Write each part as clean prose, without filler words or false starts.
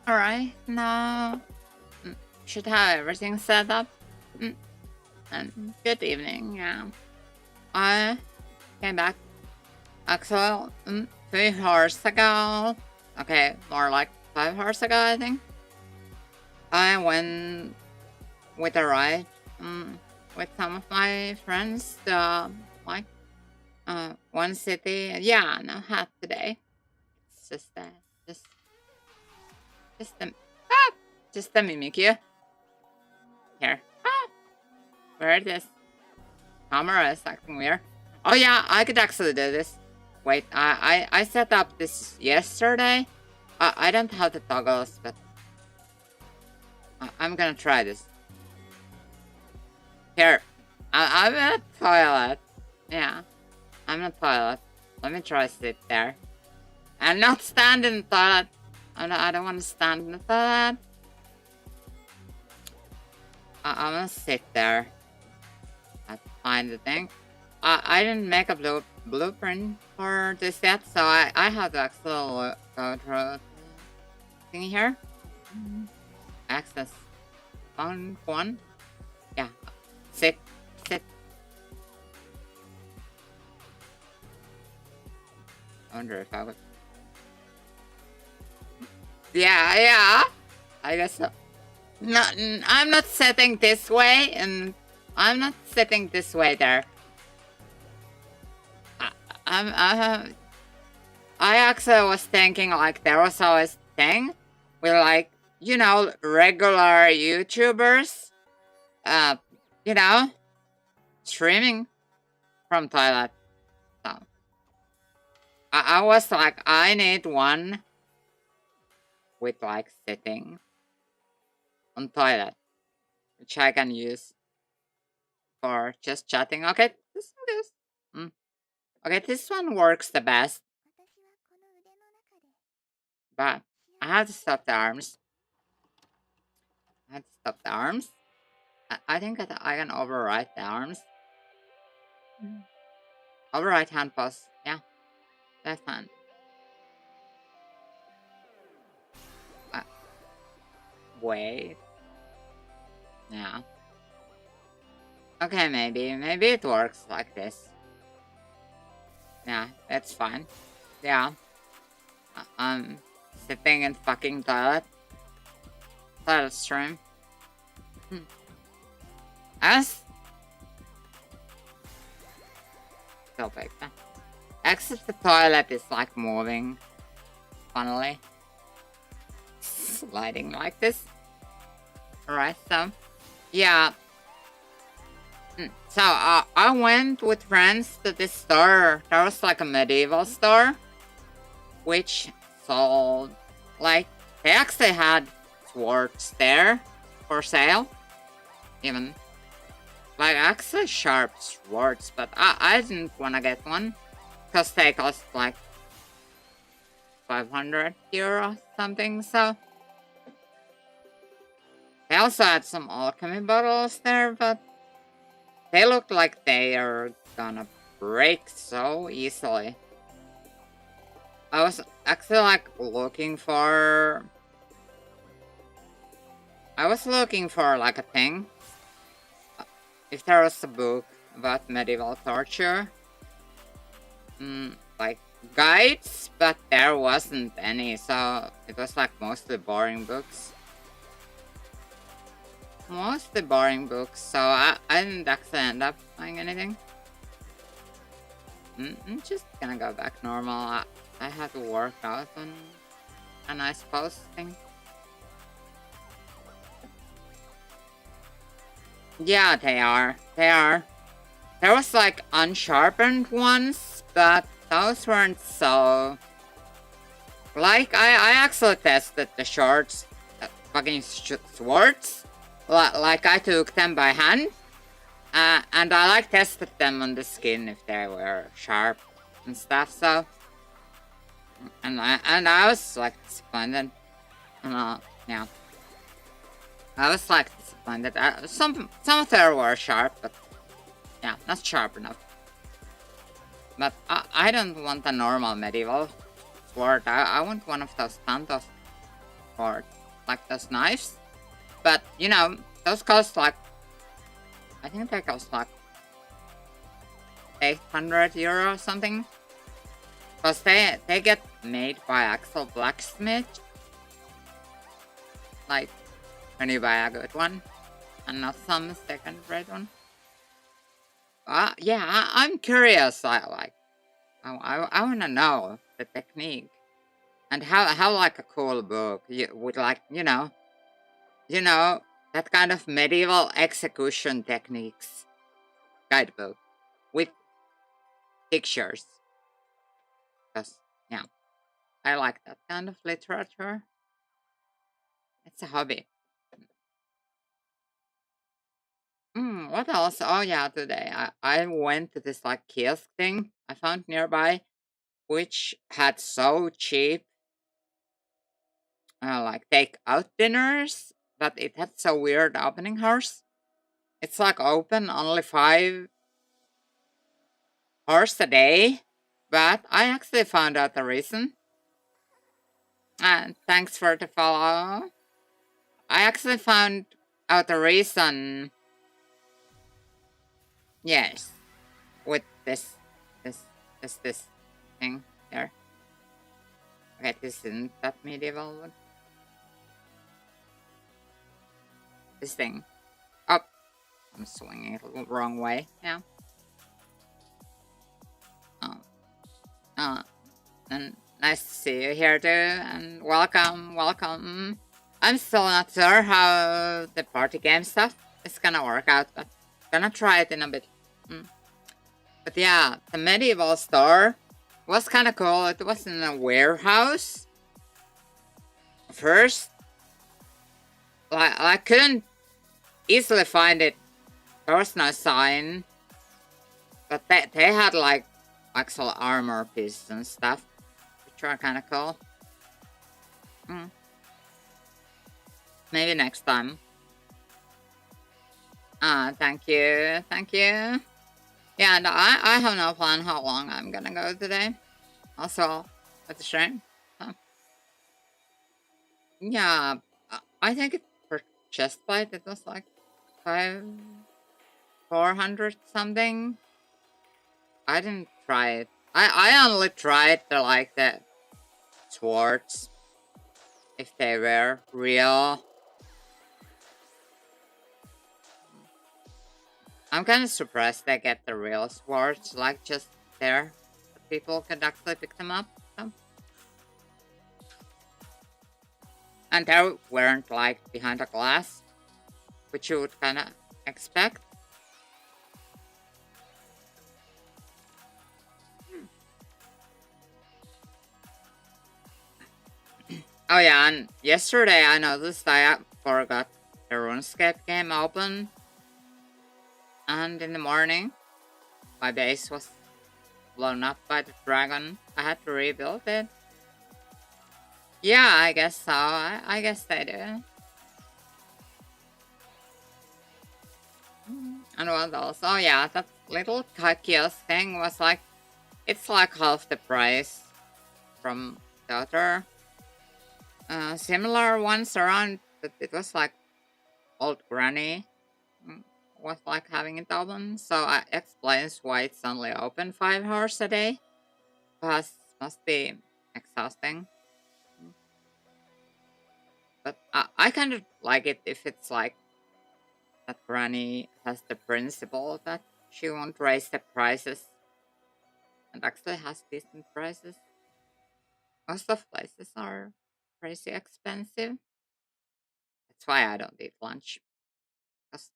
Alright, now should have everything set up. And good evening, yeah. I came back actually 3 hours ago. Okay, more like 5 hours ago, I think. I went with a ride with some of my friends to like one city. Yeah, no hat today. It's just just a mimikyu. Here. Where it is. Camera is acting weird. Oh yeah, I could actually do this. Wait, I set up this yesterday. I don't have the toggles, but I'm gonna try this. Here, I'm in a toilet. Yeah, I'm in a toilet. Let me try to sit there. And not stand in the toilet. I don't want to stand in the toilet. I'm gonna sit there. I find the thing. I didn't make a blueprint for this yet, so I have to actually go through the thing here. Access phone 1. Yeah. Sit. I wonder if I would. Yeah. I guess so. No, I'm not sitting this way, and I'm not sitting this way there. I actually was thinking like there was always a thing with like, you know, regular YouTubers, you know, streaming from toilet. So I was like, I need one with like sitting on toilet, which I can use for just chatting. Okay, this. Okay, this one works the best. But I have to stop the arms. I think that I can override the arms. Override hand pause. Yeah. Left hand. Wait. Yeah. Okay, maybe it works like this. Yeah, that's fine. Yeah. I'm sitting in fucking toilet. Toilet stream. As so big. Except the toilet is like moving funnily. Sliding like this. Alright, so yeah. So I went with friends to this store. There was like a medieval store, which sold like they actually had swords there for sale, even like actually sharp swords. But I didn't want to get one because they cost like 500 euro something. So they also had some alchemy bottles there, but they look like they are gonna break so easily. I was actually like looking for like a thing. If there was a book about medieval torture. Like guides, but there wasn't any, so it was like mostly boring books. So I didn't actually end up buying anything. I'm just gonna go back normal. I have to work out on a nice post thing. Yeah, they are. There was like unsharpened ones, but those weren't so. Like I actually tested the shorts, fucking swords. Like I took them by hand, and I like tested them on the skin if they were sharp and stuff. So, and I was like disappointed. Yeah, I was like disappointed. Some of them were sharp, but yeah, not sharp enough. But I don't want a normal medieval sword. I want one of those Santos swords. like those knives. But, you know, those cost like, I think they cost like 800 euro or something. Because they get made by actual blacksmith. Like, when you buy a good one. And not some second-rate one. Yeah, I'm curious. I want to know the technique. And how like a cool book would like, you know, that kind of medieval execution techniques guidebook with pictures. Because, yeah, I like that kind of literature. It's a hobby. What else? Oh, yeah, today I went to this like kiosk thing I found nearby, which had so cheap like take out dinners, but it had so weird opening hours. It's like open only 5 hours a day, but I actually found out the reason. And thanks for the follow. I actually found out the reason. Yes, with this, this thing there. Okay, this isn't that medieval. But this thing. Oh, I'm swinging it the wrong way. Yeah. Oh, and nice to see you here too, and welcome. I'm still not sure how the party game stuff is gonna work out, but gonna try it in a bit. But yeah, the medieval store was kind of cool. It was in a warehouse. First, like I couldn't easily find it. There was no sign, but they had like actual armor pieces and stuff, which are kind of cool. Maybe next time. Thank you. Yeah, and I have no plan how long I'm gonna go today. Also, at the stream. Yeah, I think it for chest plate it was like 400 something. I didn't try it. I only tried the swords, if they were real. I'm kind of surprised they get the real swords, like just there. People could actually pick them up. So. And they weren't like behind a glass, which you would kind of expect. Oh yeah, and yesterday I noticed I forgot the RuneScape game open. And in the morning, my base was blown up by the dragon. I had to rebuild it. Yeah, I guess so. I guess they do. And what else? Oh yeah, that little kiosk thing was like, it's like half the price from the other similar ones around, but it was like old granny was like having it open, so it explains why it's only open 5 hours a day. Because must be exhausting. But I kind of like it if it's like that granny has the principle that she won't raise the prices and actually has decent prices. Most of places are crazy expensive. That's why I don't eat lunch. Because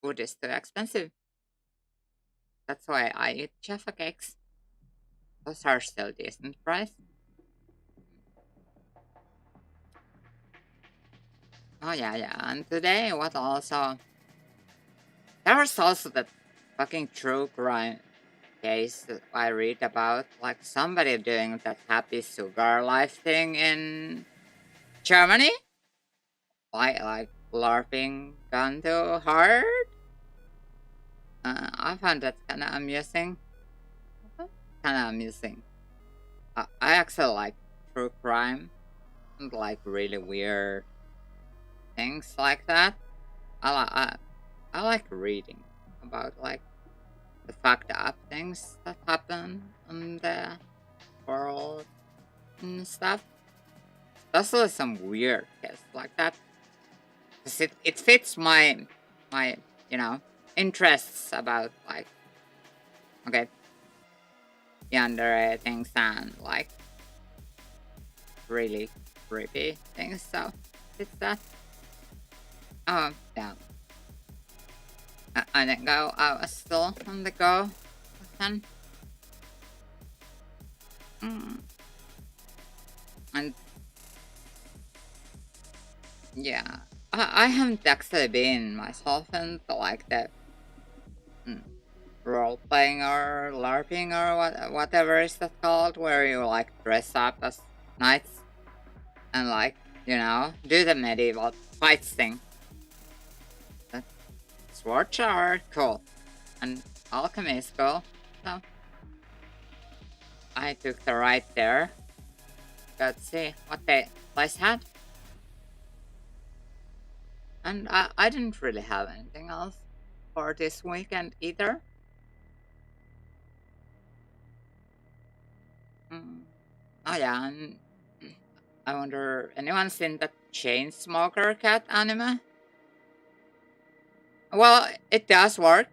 food is too expensive. That's why I eat Jaffa cakes. Those are still decent price. Oh yeah. And today what also? There was also that fucking true crime case that I read about, like somebody doing that happy sugar life thing in Germany. Like LARPing gone too hard. I found that kind of amusing. I actually like true crime. and like really weird things like that. I like reading about like the fucked up things that happen in the world and stuff. Especially some weird case like that. 'Cause it fits my you know interests about like okay yonder things and like really creepy things. So it's that. Oh yeah. I didn't go. I was still on the go. Then. And yeah, I haven't actually been myself into like the mm, role playing or LARPing or whatever is that called, where you like dress up as knights and like do the medieval fights thing. But swords are cool, and alchemy is cool. So I took the right there. Let's see what the place had. And I didn't really have anything else for this weekend either. Oh yeah, and I wonder, anyone seen that Chainsmoker cat anime? Well, it does work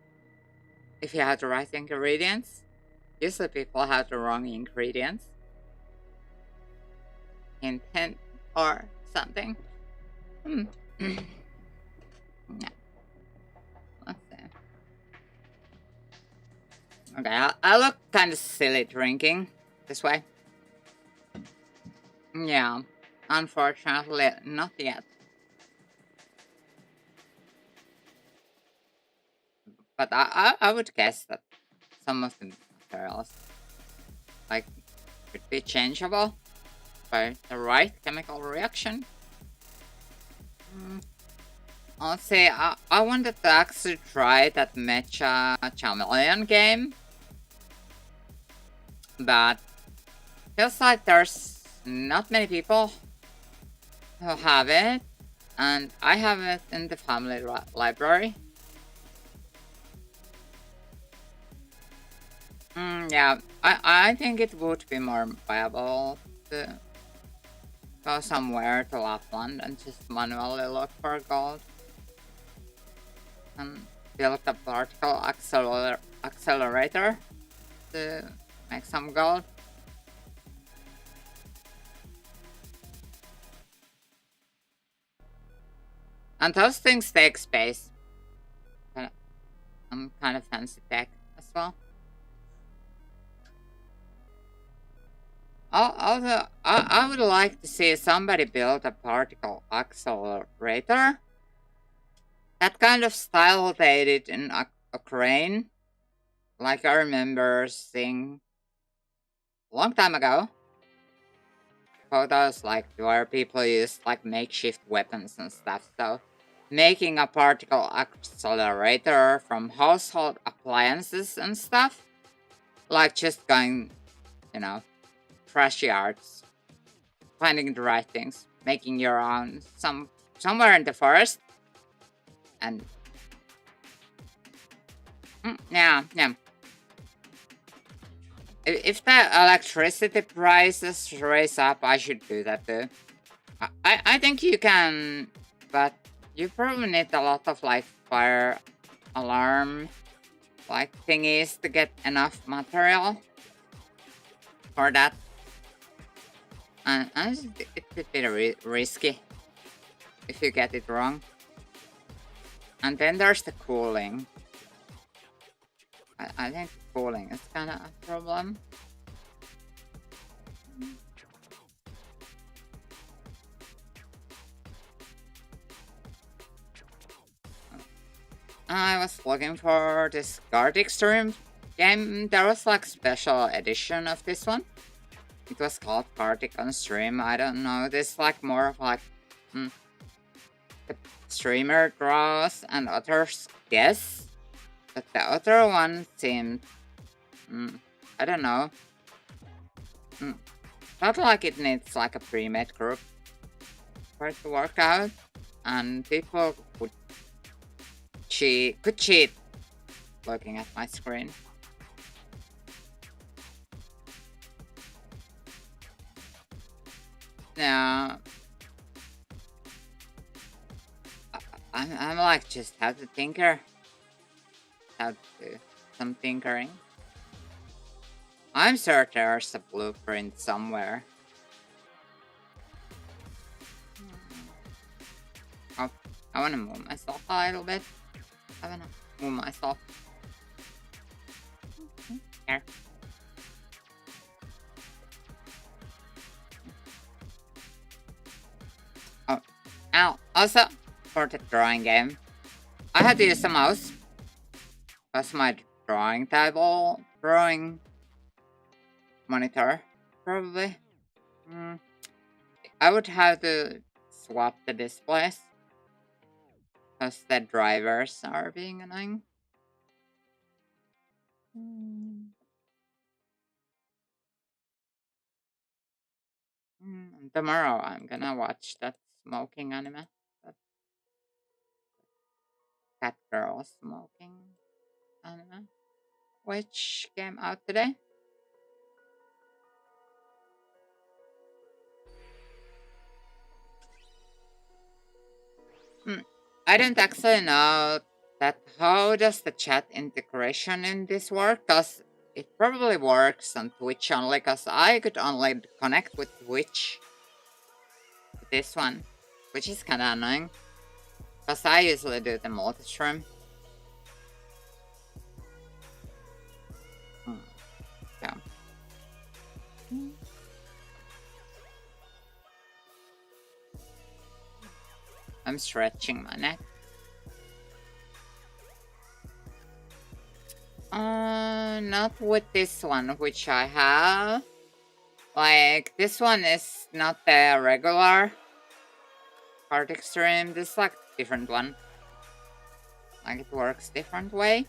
if you have the right ingredients. Usually people have the wrong ingredients. Hint, hint, or something. Yeah. Let's see. Okay, I look kind of silly drinking this way. Yeah, unfortunately, not yet. But I would guess that some of the materials like could be changeable by the right chemical reaction. Let's see, I wanted to actually try that Mecha Chameleon game, but feels like there's not many people who have it, and I have it in the family library. Yeah, I think it would be more viable to go somewhere to Lapland and just manually look for gold and build a particle accelerator to make some gold. And those things take space. Kind of fancy tech as well. Although I would like to see somebody build a particle accelerator. That kind of style they did in Ukraine. Like I remember seeing a long time ago. Photos like where people use like makeshift weapons and stuff. So making a particle accelerator from household appliances and stuff. Like just going, trashy arts, finding the right things, making your own somewhere in the forest, and yeah. If the electricity prices raise up, I should do that too. I think you can, but you probably need a lot of like fire alarm like thingies to get enough material for that. And it could be risky if you get it wrong. And then there's the cooling. I think cooling is kind of a problem. I was looking for this Gartic stream game. There was like special edition of this one. It was called Gartic on stream. I don't know. This like more of like the streamer draws and others guess. But the other one seemed I don't know. Felt like it needs like a pre-made group for it to work out, and people could cheat looking at my screen. Yeah, I'm like just have to tinker, have to do some tinkering. I'm sure there's a blueprint somewhere. Oh, I wanna move myself a little bit. I wanna move myself. Here. Oh, now also for the drawing game, I had to use a mouse. That's my drawing monitor, probably. I would have to swap the displays because the drivers are being annoying. Tomorrow I'm gonna watch that smoking anime. That cat girl smoking anime. Which came out today? I don't actually know that how does the chat integration in this work, because it probably works on Twitch only, because I could only connect with Twitch with this one, which is kind of annoying, because I usually do the multi-stream. Yeah. I'm stretching my neck. Not with this one, which I have. Like, this one is not the regular Gartic stream. This is like a different one. Like, it works different way.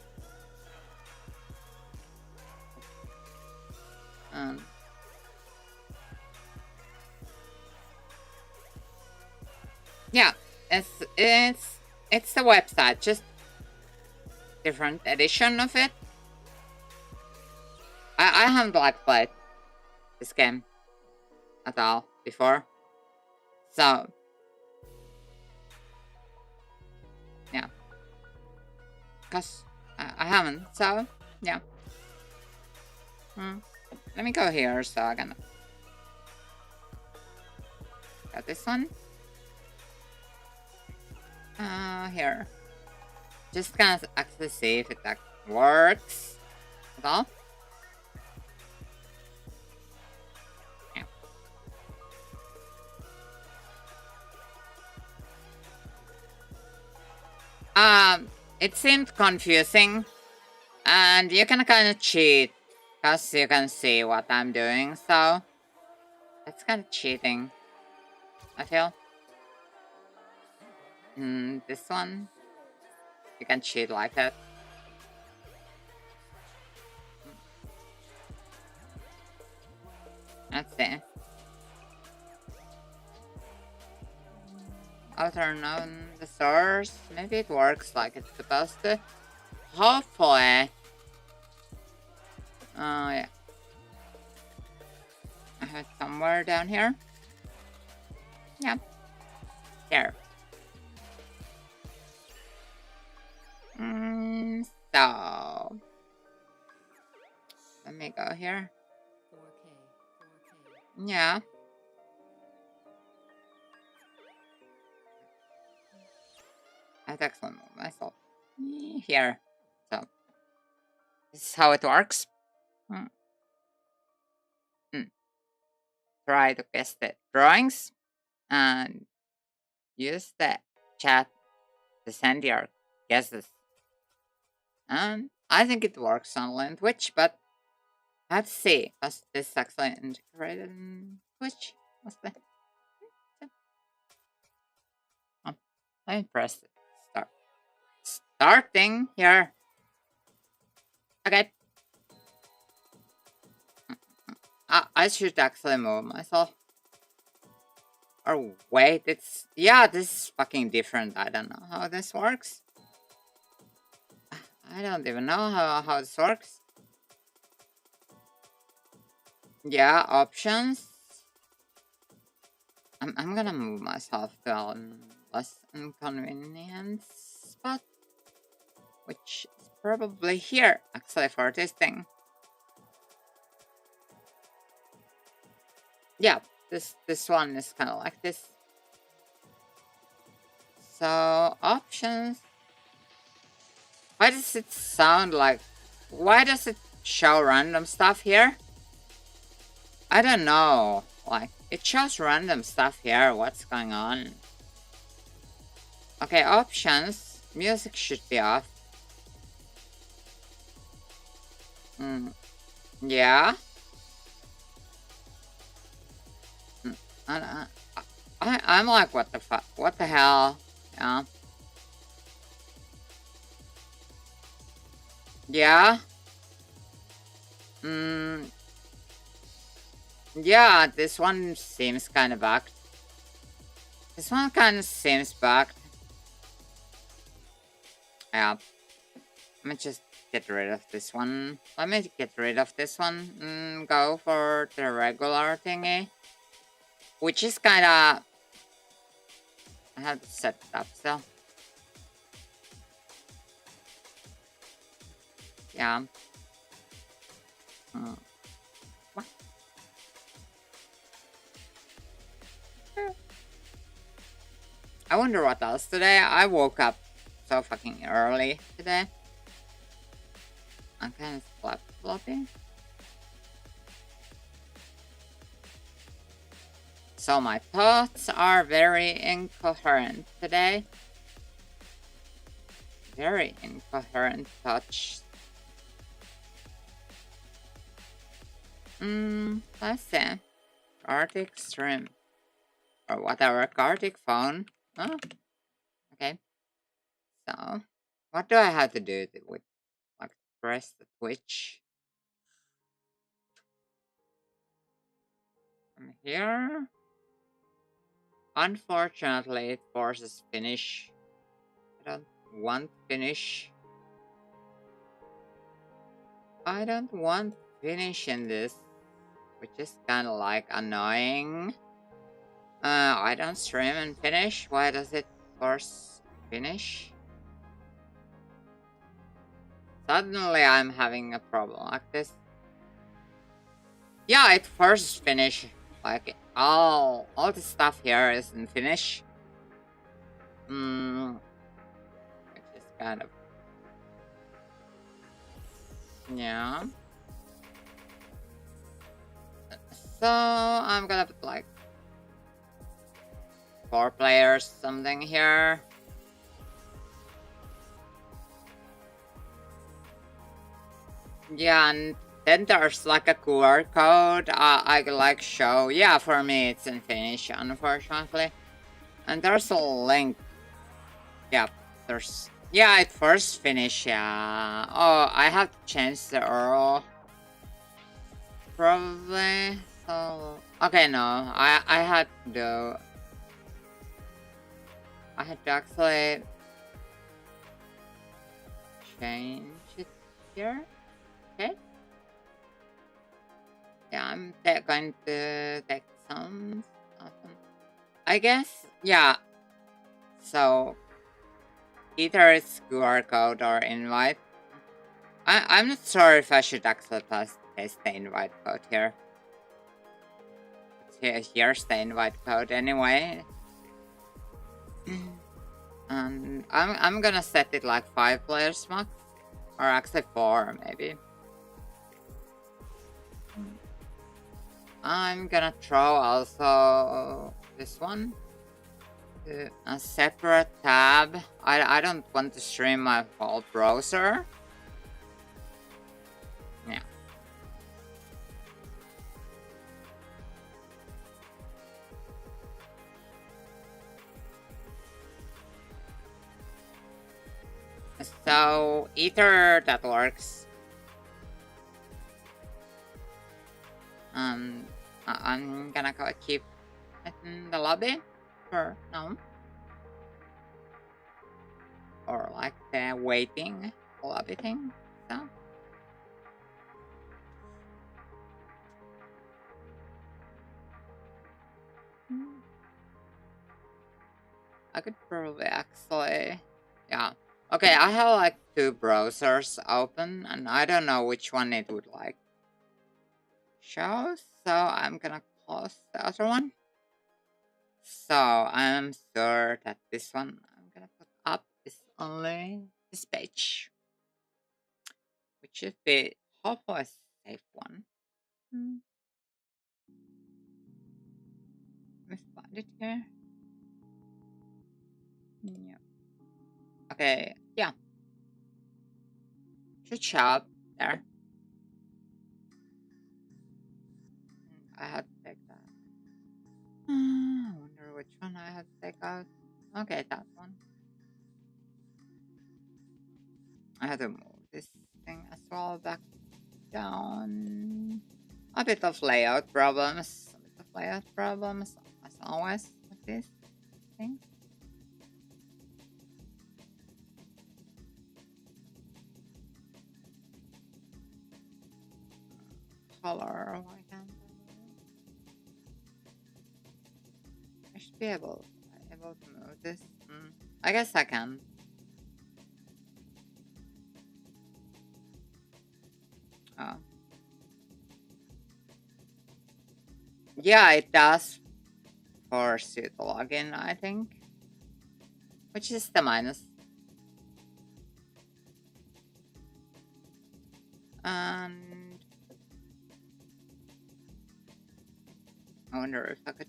Yeah, it's the website, just different edition of it. I haven't like played this game at all before, so yeah, cause I haven't. So yeah. Let me go here so I can got this one. Here. Just gonna actually see if it works at all. Yeah. It seemed confusing, and you can kind of cheat, cause you can see what I'm doing. So that's kind of cheating, I feel. This one, you can cheat like that. Let's see. I'll turn on the source. Maybe it works like it's supposed to. Hopefully. Oh, yeah. I have it somewhere down here. Yeah. Here. So. Let me go here. 4K. Yeah. I have to actually move myself here. So. This is how it works. Try to guess the drawings and use the chat to send your guesses. And I think it works only on Twitch, but let's see. Was this actually integrated in Twitch? Mostly. Oh, let me press it. Start. Starting here. Okay. I should actually move myself. Or wait, it's... Yeah, this is fucking different. I don't know how this works. I don't even know how this works. Yeah, options. I'm gonna move myself to a less inconvenient spot. Which is probably here, actually, for this thing. Yeah, this one is kind of like this. So, options. Why does it sound like... Why does it show random stuff here? I don't know. Like, it shows random stuff here. What's going on? Okay, options. Music should be off. Yeah. I'm like, what the fuck? What the hell? Yeah. Yeah. Yeah, this one seems kind of bugged. This one kind of seems bugged. Yeah. Let me just get rid of this one. Let me get rid of this one. Go for the regular thingy. Which is kind of... I have to set it up still. Yeah. What? I wonder what else today. I woke up so fucking early today. I'm kind of floppy. So my thoughts are very incoherent today. Very incoherent thoughts. Let's see. Gartic stream. Or whatever, Gartic phone. Oh, okay. So, what do I have to do with, like, press the Twitch? From here? Unfortunately, it forces finish. I don't want finish. I don't want finish in this, which is kind of like annoying. I don't stream and finish. Why does it force finish? Suddenly I'm having a problem like this. Yeah, it forces finish. Like all the stuff here is in finish. Which is kind of... Yeah. So I'm gonna put like 4 players something here. Yeah, and then there's like a QR code I could like show. Yeah, for me it's in Finnish, unfortunately. And there's a link. Yeah, there's... Yeah, it first Finnish, yeah. Oh, I have to change the URL. Probably. So... Okay, no. I had to... I had to actually... change it here. Okay. Yeah, I'm going to take some... I guess, yeah. So, either it's QR code or invite. I'm not sure if I should actually paste the invite code here. Here's the invite code anyway. And I'm gonna set it like 5 players max. Or actually 4 maybe. I'm gonna throw also this one to a separate tab. I don't want to stream my whole browser. Yeah. So either that works. I'm gonna go keep in the lobby? Or no? Or like the waiting lobby thing? So. I could probably actually, yeah. Okay, I have like 2 browsers open, and I don't know which one it would like show, so I'm gonna close the other one. So I'm sure that this one I'm gonna put up is only this page, which should be hopefully a safe one. Let me find it here. Yeah. Okay, yeah. Should show up there. I had to take that. I wonder which one I had to take out. Okay, that one. I had to move this thing as well back down. A bit of layout problems. As always with these things. Color, why can't I should be able to move this. I guess I can. Oh. Yeah, it does force you to log in, I think. Which is the minus. And I wonder if I could.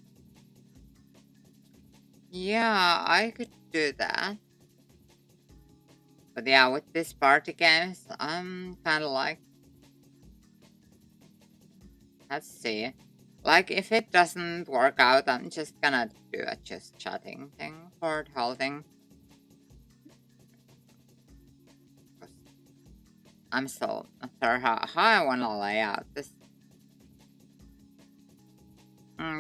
Yeah, I could do that. But yeah, with these party games, I'm kind of like, let's see. Like, if it doesn't work out, I'm just gonna do a just chatting thing for the whole thing. I'm still not sure how I want to lay out this.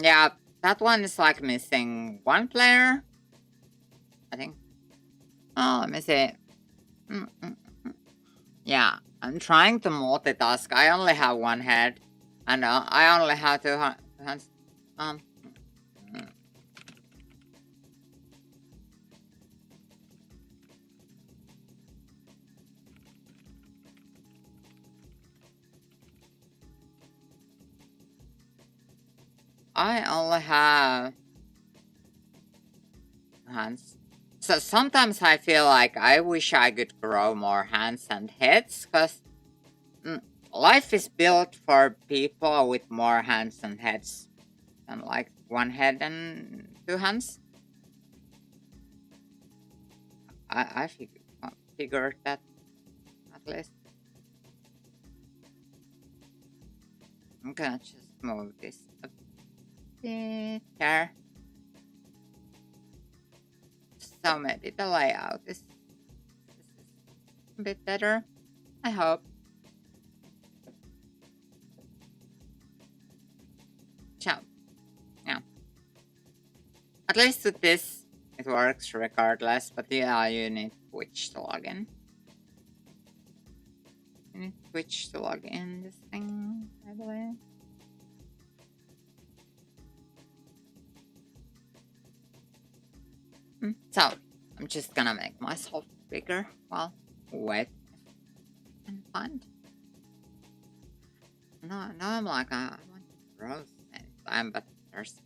Yeah, that one is like missing 1 player, I think. Oh, let me see. Yeah, I'm trying to multitask. I only have 1 head, and I only have 2 hands. I only have hands. So sometimes I feel like I wish I could grow more hands and heads, because life is built for people with more hands and heads than like 1 head and 2 hands. I figured that at least. I'm gonna just move this a bit there. So maybe the layout is a bit better, I hope. So, yeah. At least with this, it works regardless, but yeah, you need Twitch to log in. You need Twitch to log in this thing, I believe. So, I'm just gonna make myself bigger. Well, wait and find. No, I'm like, I want to browse anytime, but there's.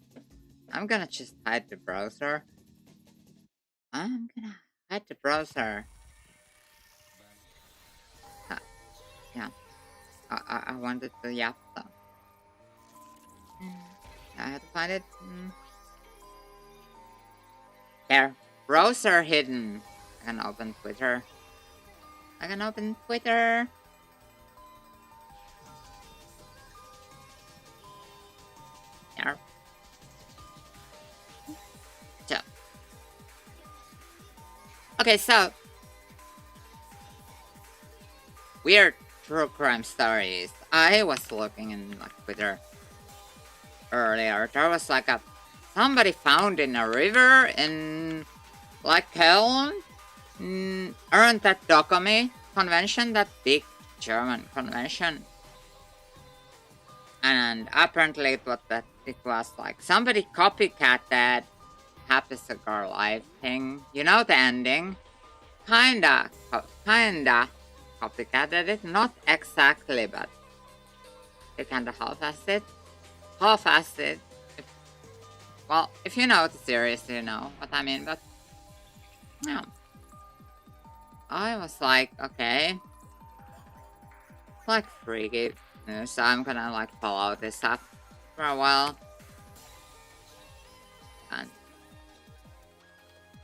I'm gonna just hide the browser. I'm gonna hide the browser. Yeah. I wanted to yap though. I had to find it. There. Browser hidden. I can open Twitter. There. So. Okay, so. Weird true crime stories. I was looking in like Twitter earlier. There was like somebody found in a river in like Köln. Aren't that Dokumi convention, that big German convention? And apparently it was like somebody copycat Happy Cigar Life thing. You know the ending? Kinda copycatted it. Not exactly, but they kinda half-assed it. Well, if you know the series, you know what I mean, but yeah. I was like, okay. Like freaky news, so I'm gonna like follow this up for a while. And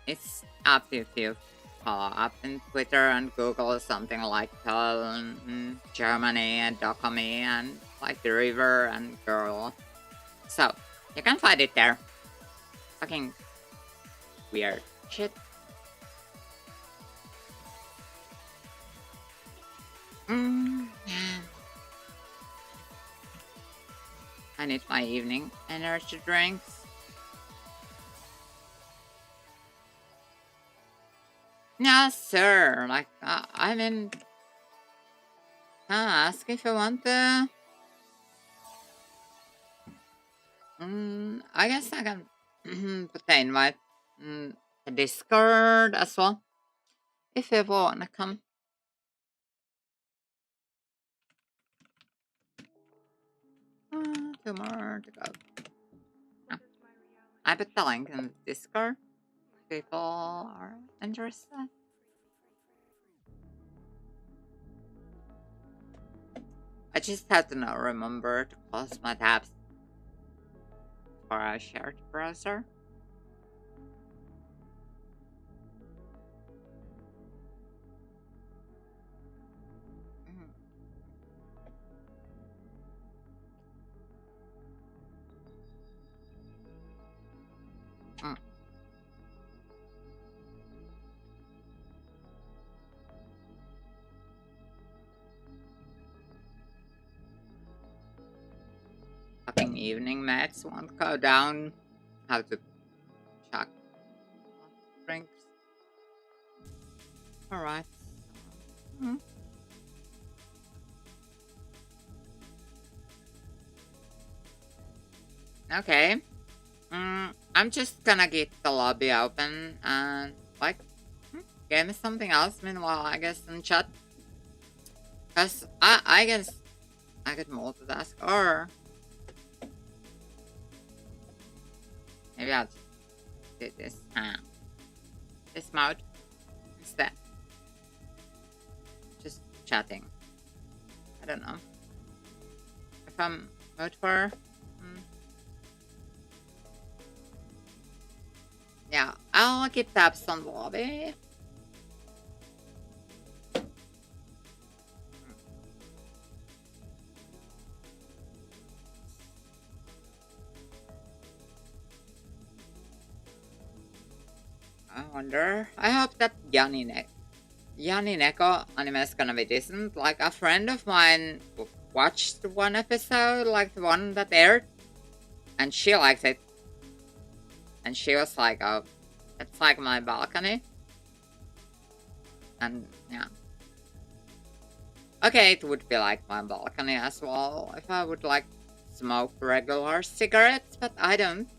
it's up if you follow up in Twitter and Google something like Germany and Dokumi and like the river and girl. So you can find it there. Fucking weird shit. Yeah. I need my evening energy drinks. Yeah, sir. Like, I mean, can I ask if you want to? I guess I can put the invite the Discord as well. If you wanna come. 2 more to go. Oh. I put the link in the Discord. People are interested. I just have to now remember to close my tabs before I share the browser. Fucking evening mats won't go down. How to check drinks. Alright. Okay. I'm just gonna get the lobby open and like give me something else meanwhile, I guess, in chat. Cause I guess I could multitask, or maybe I'll just do this mode instead. Just chatting. I don't know. If I'm mode for yeah, I'll keep tabs on the lobby. I wonder. I hope that Yanni Neko anime is gonna be decent. Like, a friend of mine watched one episode, like the one that aired, and she liked it. And she was like, oh, it's like my balcony. And yeah. Okay, it would be like my balcony as well if I would like smoke regular cigarettes, but I don't.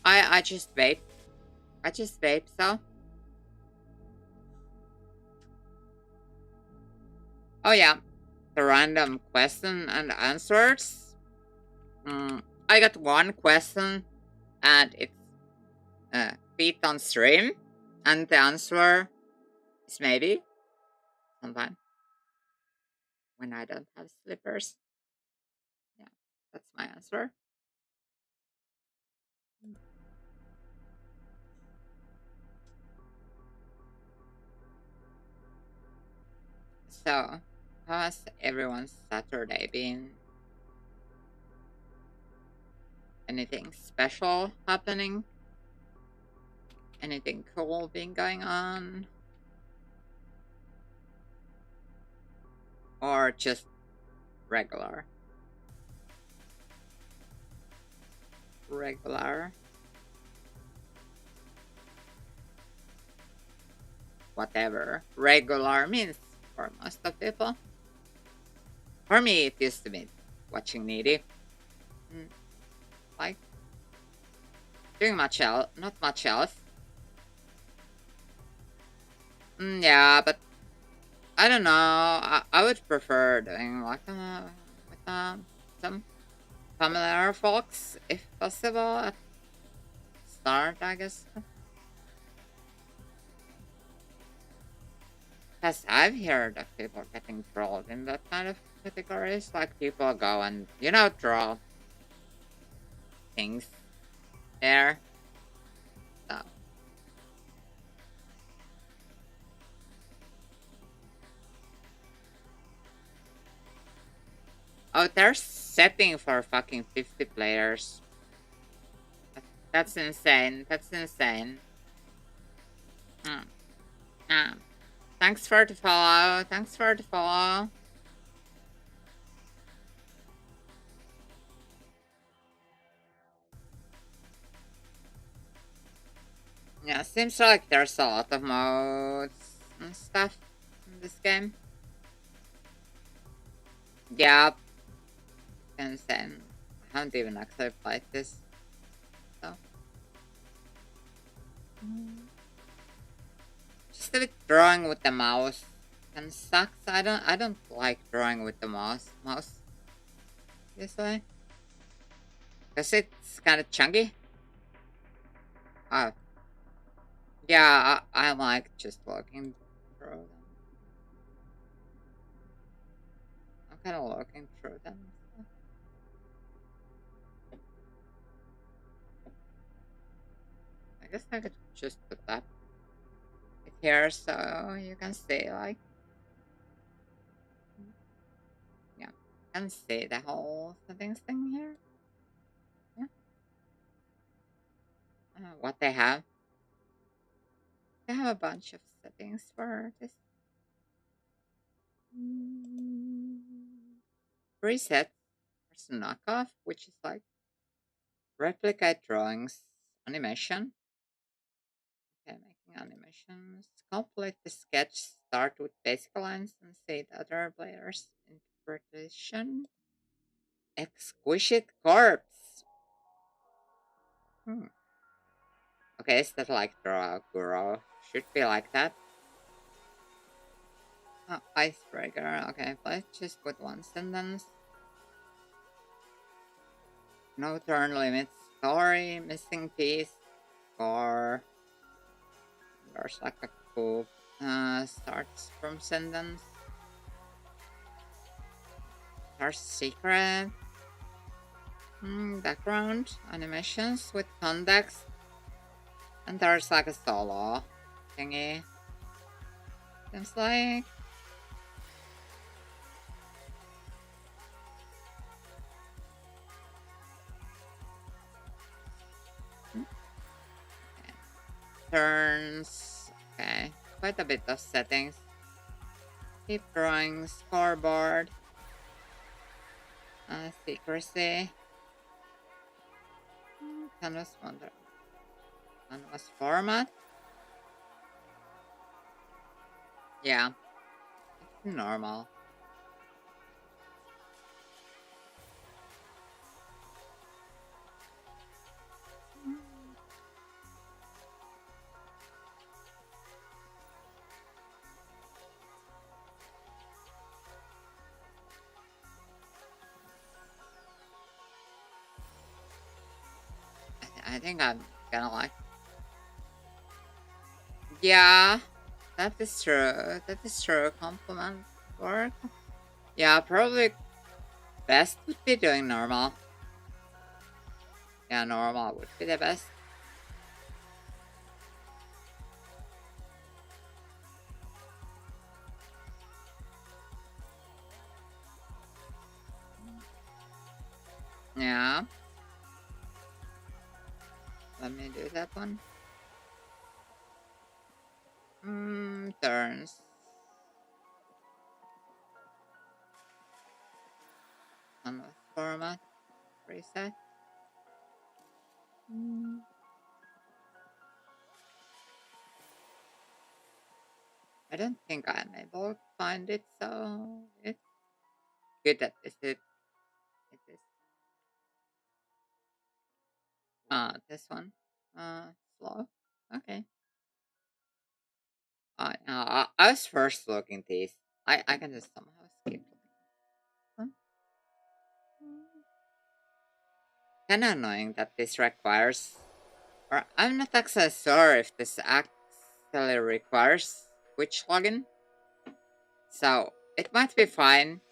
I just vape. So. Oh yeah, the random question and answers. I got one question, and it's feet on stream, and the answer is maybe sometime when I don't have slippers. Yeah, that's my answer. So, how has everyone's Saturday been? Anything special happening? Anything cool been going on? Or just regular? Regular. whatever regular means for most of people. For me, it used to be watching Needy. Mm, Like, doing much else, not much else. Yeah, but I don't know. I would prefer doing like with some familiar folks if possible at start, I guess. Because I've heard of people getting trolled in that kind of categories. Like people go and, draw things there. So. Oh, they're setting for fucking 50 players. That's insane. That's insane. Mm. Thanks for the follow. Thanks for the follow. Yeah, seems like there's a lot of modes and stuff in this game. Yeah, insane. I haven't even actually played this. So. Just a bit drawing with the mouse and sucks. I don't like drawing with the mouse this way. Cause it's kinda chunky. Oh. Yeah, I like just looking through them. I'm kinda looking through them. I guess I could just put that here so you can see like, yeah, you can see the whole settings thing here. Yeah. What they have. They have a bunch of settings for this. Preset. There's a knockoff, which is like replicate drawings, animation. Okay, making animations. Complete the sketch. Start with basic lines and see the other players' interpretation. Exquisite corpse. Okay, is that like draw guru? Should be like that. Oh, icebreaker. Okay, let's just put one sentence. No turn limits. Story, missing piece, or there's like a cool starts from sentence. There's secret. Background animations with context. And there's like a solo thingy. Seems like. Okay. Turns. Okay. Quite a bit of settings. Keep drawing. Scoreboard. Secrecy. Canvas wonder. Canvas format. Yeah. It's normal. I think I'm gonna like. Yeah, that is true. That is true. Compliment work. Yeah, probably best would be doing normal. Yeah, normal would be the best. Yeah. Let me do that one. Turns. Canvas format. Reset. I don't think I'm able to find it, so it's good that it is this one. Slow. Okay. I was first looking these. I can just somehow skip. Huh? Kinda annoying that this requires, or I'm not actually sure if this actually requires Twitch login. So it might be fine.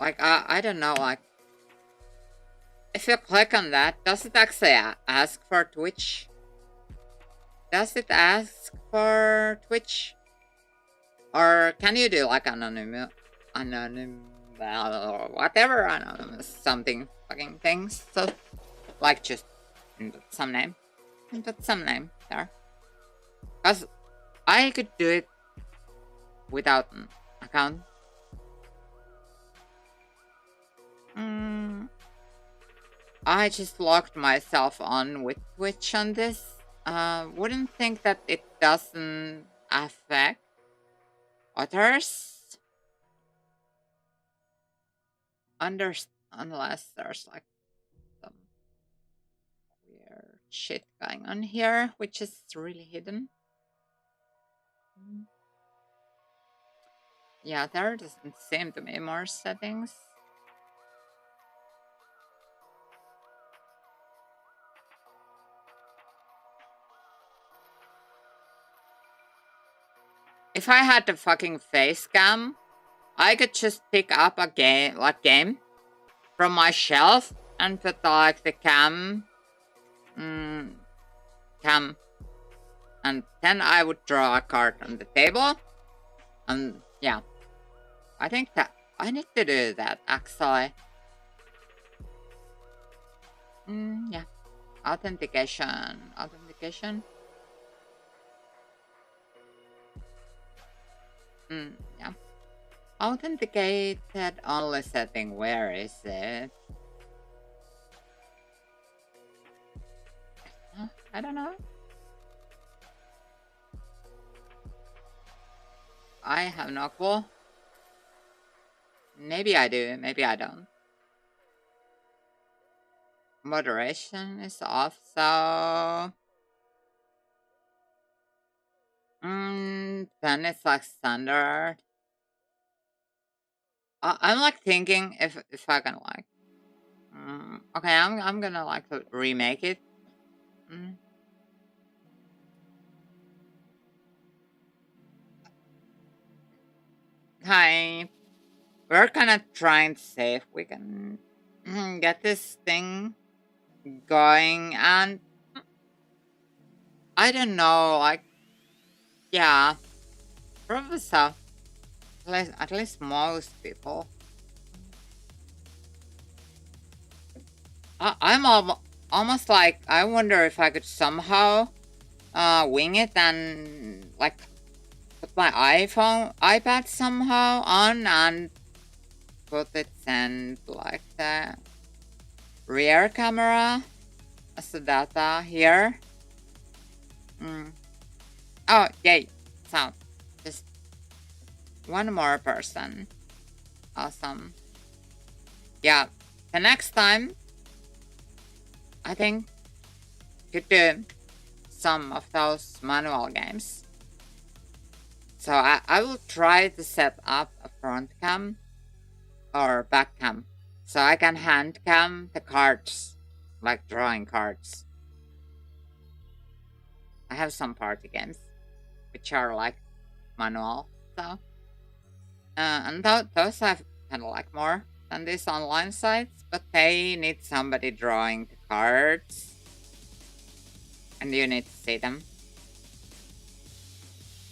Like I don't know. Like if you click on that, does it actually ask for Twitch? Does it ask for Twitch? Or can you do like anonymous, whatever anonymous something fucking things? So like just input some name there. Cause I could do it without an account. I just logged myself on with Twitch on this. Wouldn't think that it doesn't affect others. Unless there's like some weird shit going on here, which is really hidden. Yeah, there doesn't seem to be more settings. If I had the fucking face cam, I could just pick up a game from my shelf and put like the cam, and then I would draw a card on the table, and yeah, I think that I need to do that actually. Yeah, authentication. Yeah. Authenticated only setting, where is it? I don't know. I have no clue. Maybe I do, maybe I don't. Moderation is off, so... then it's like standard. I'm like thinking if I can like... okay, I'm gonna like remake it. Okay, we're kind of trying to see if we can get this thing going, and I don't know, like, yeah, probably so. At least most people. I'm almost like, I wonder if I could somehow wing it and like put my iPad somehow on and put it in like the rear camera as the data here. Oh, yay, sound. Just one more person. Awesome. Yeah, the next time, I think, could do some of those manual games. So I will try to set up a front cam or back cam so I can hand cam the cards, like drawing cards. I have some party games which are like manual, so and those have kind of like more than these online sites, but they need somebody drawing the cards, and you need to see them.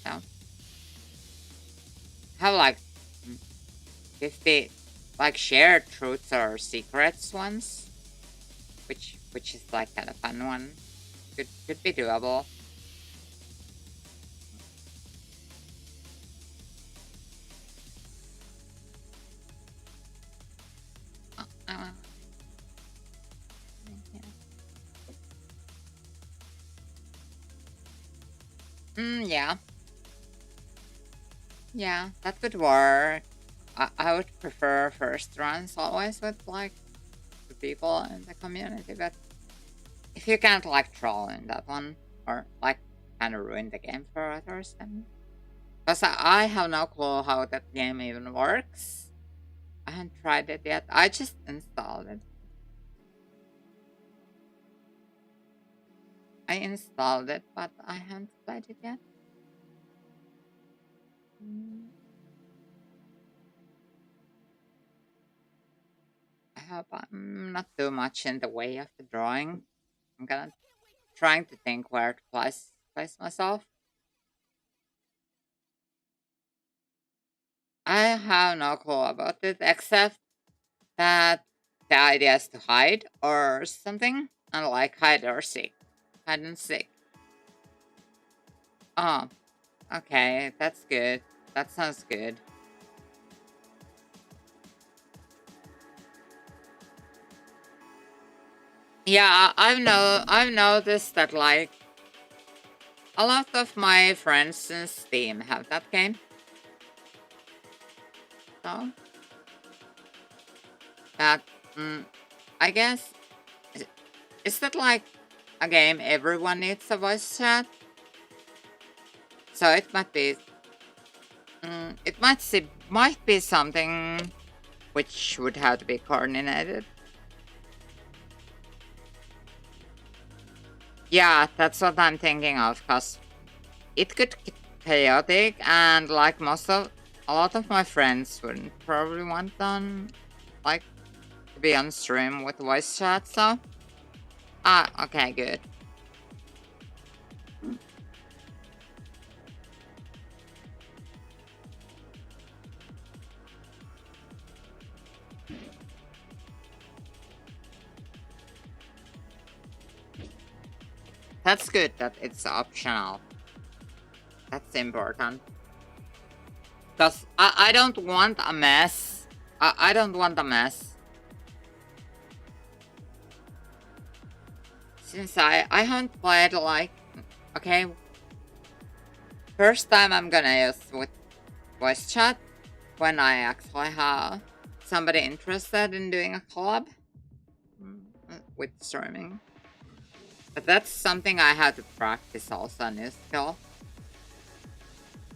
So have like 50 like shared truths or secrets ones, which is like kind of fun one. Could be doable. Yeah. Yeah, that could work. I would prefer first runs always with like the people in the community, but if you can't like troll in that one or like kind of ruin the game for others, then because I have no clue how that game even works. I haven't tried it yet. I just installed it. I installed it, but I haven't played it yet. Mm, I hope I'm not too much in the way of the drawing. I'm gonna trying to think where to place myself. I have no clue about it except that the idea is to hide or something, and like hide or seek, hide and seek. Oh, okay, that's good. That sounds good. Yeah, I've noticed that like a lot of my friends in Steam have that game. So that I guess is is that like a game everyone needs a voice chat? So it might be might be something which would have to be coordinated. Yeah, that's what I'm thinking of, because it could get chaotic, and like a lot of my friends wouldn't probably want them like to be on stream with voice chat. So okay, good. That's good that it's optional. That's important. Because I don't want a mess. I don't want a mess. Since I haven't played like... Okay. First time I'm gonna use with voice chat when I actually have somebody interested in doing a collab with streaming. But that's something I had to practice also, a new skill.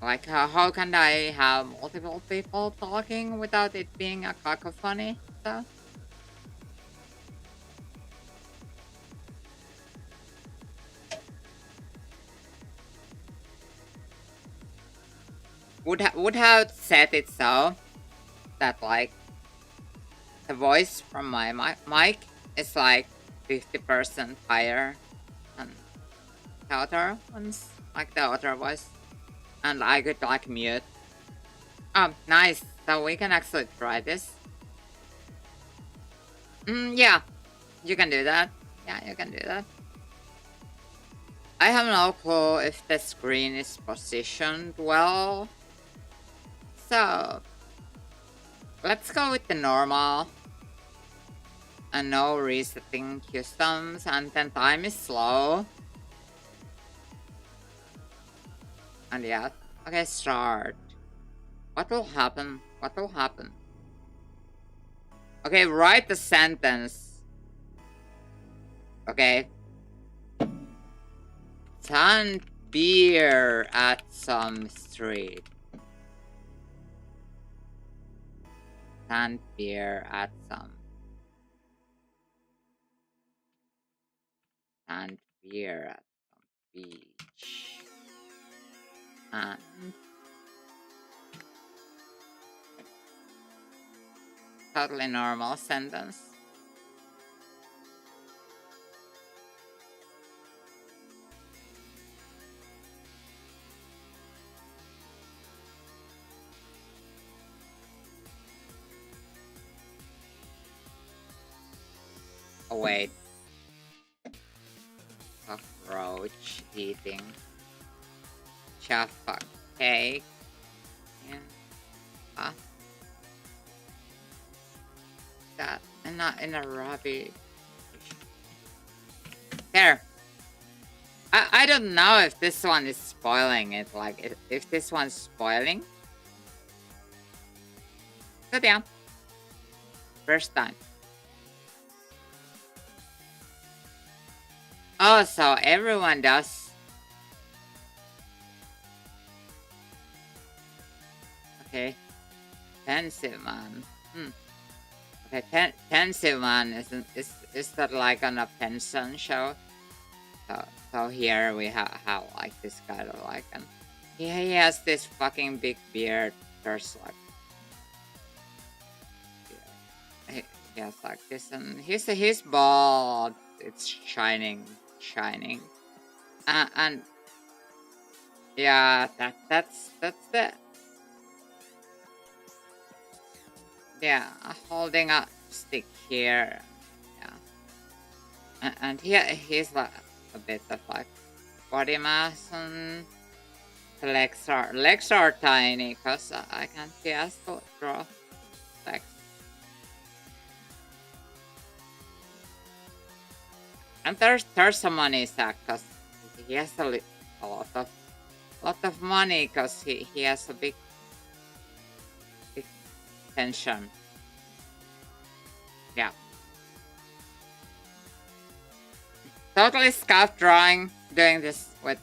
Like, how can I have multiple people talking without it being a cacophony? So, would have set it so that like the voice from my mic is like 50% higher than the other ones, like the other voice, and I could like mute. Oh, nice. So we can actually try this. Yeah, you can do that. Yeah, you can do that. I have no clue if the screen is positioned well. So, let's go with the normal. And no resetting customs, and then time is slow. And yeah, okay, start. What will happen? What will happen? Okay, write the sentence. Okay. Tan beer at some street. Tan beer at some. Tan beer at some beach. And totally normal sentence. Oh wait. Cockroach eating Jaffa cake. Yeah. That and not in a rabbit. There. I don't know if this one is spoiling it. Like if this one's spoiling. But yeah, first time. Oh, so everyone does. Okay, pensive man. Okay, pensive man is that like on a pension show? So here we have like this guy that like and he has this fucking big beard. There's like he, he has like this and he's bald. It's shining. And yeah, that's the yeah holding a stick here. Yeah, and he's like a bit of like body mass and the legs are tiny because I can't just draw legs. And there's some money sack because he has a lot of money because he has a big pension. Yeah. Totally scout drawing, doing this with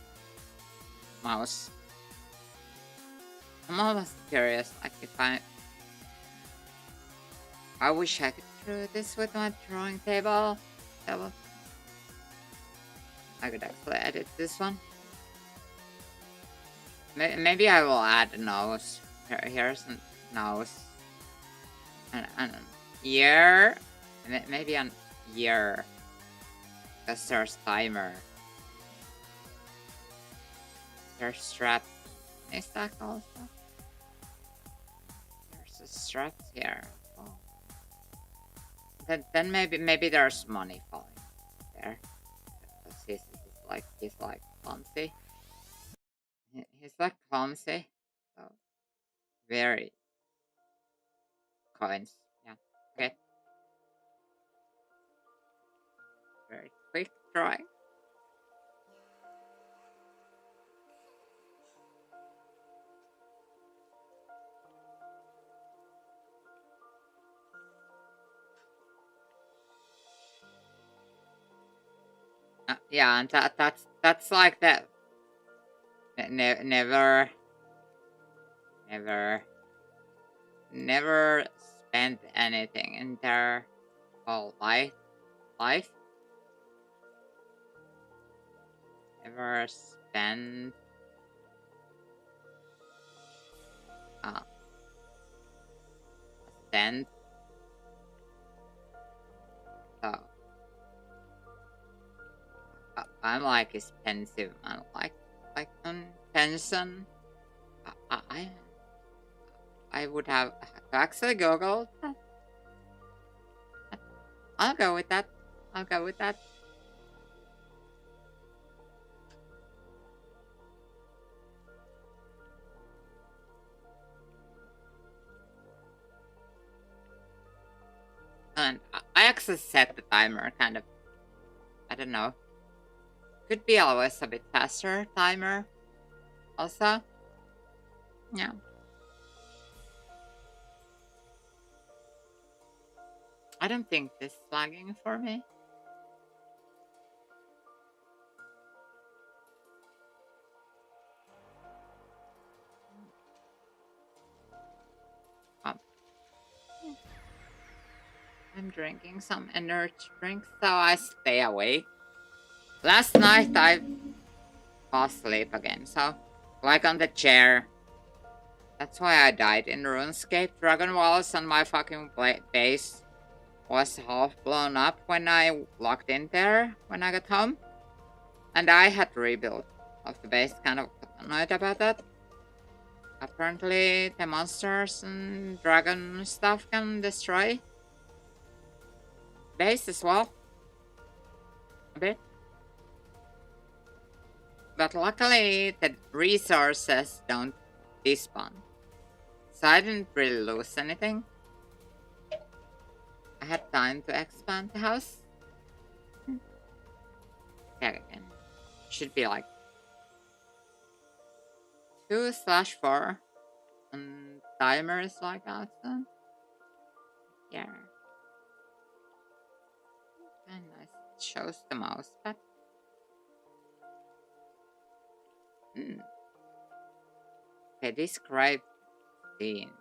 mouse. I'm almost curious, like if I wish I could draw this with my drawing table. I could actually edit this one. Maybe I will add a nose. Here's a nose. And an ear. Maybe an ear. Because there's timer. There's strap. Is that also? There's a strap here. Oh. Then maybe there's money falling there. He's like clumsy. He's like clumsy. So very coins. Yeah. Okay. Very quick drawing. Yeah, and that's like that. Never spent anything in their whole life. Never spent a cent. So I'm like expensive and like on pension. I would have actually Googled. I'll go with that. And I actually set the timer kind of. I don't know. Could be always a bit faster timer. Also. Yeah. I don't think this is lagging for me. I'm drinking some energy drinks so I stay awake. Last night I fall asleep again, so like on the chair. That's why I died in RuneScape. Dragon Walls on my fucking base was half blown up when I logged in there when I got home. And I had to rebuild of the base, kind of annoyed about that. Apparently the monsters and dragon stuff can destroy base as well. A bit. But luckily the resources don't despawn. So I didn't really lose anything. I had time to expand the house. Okay, again. Should be like 2/4 and timer is like that. So Yeah. And it shows the mouse, but okay, describe scene.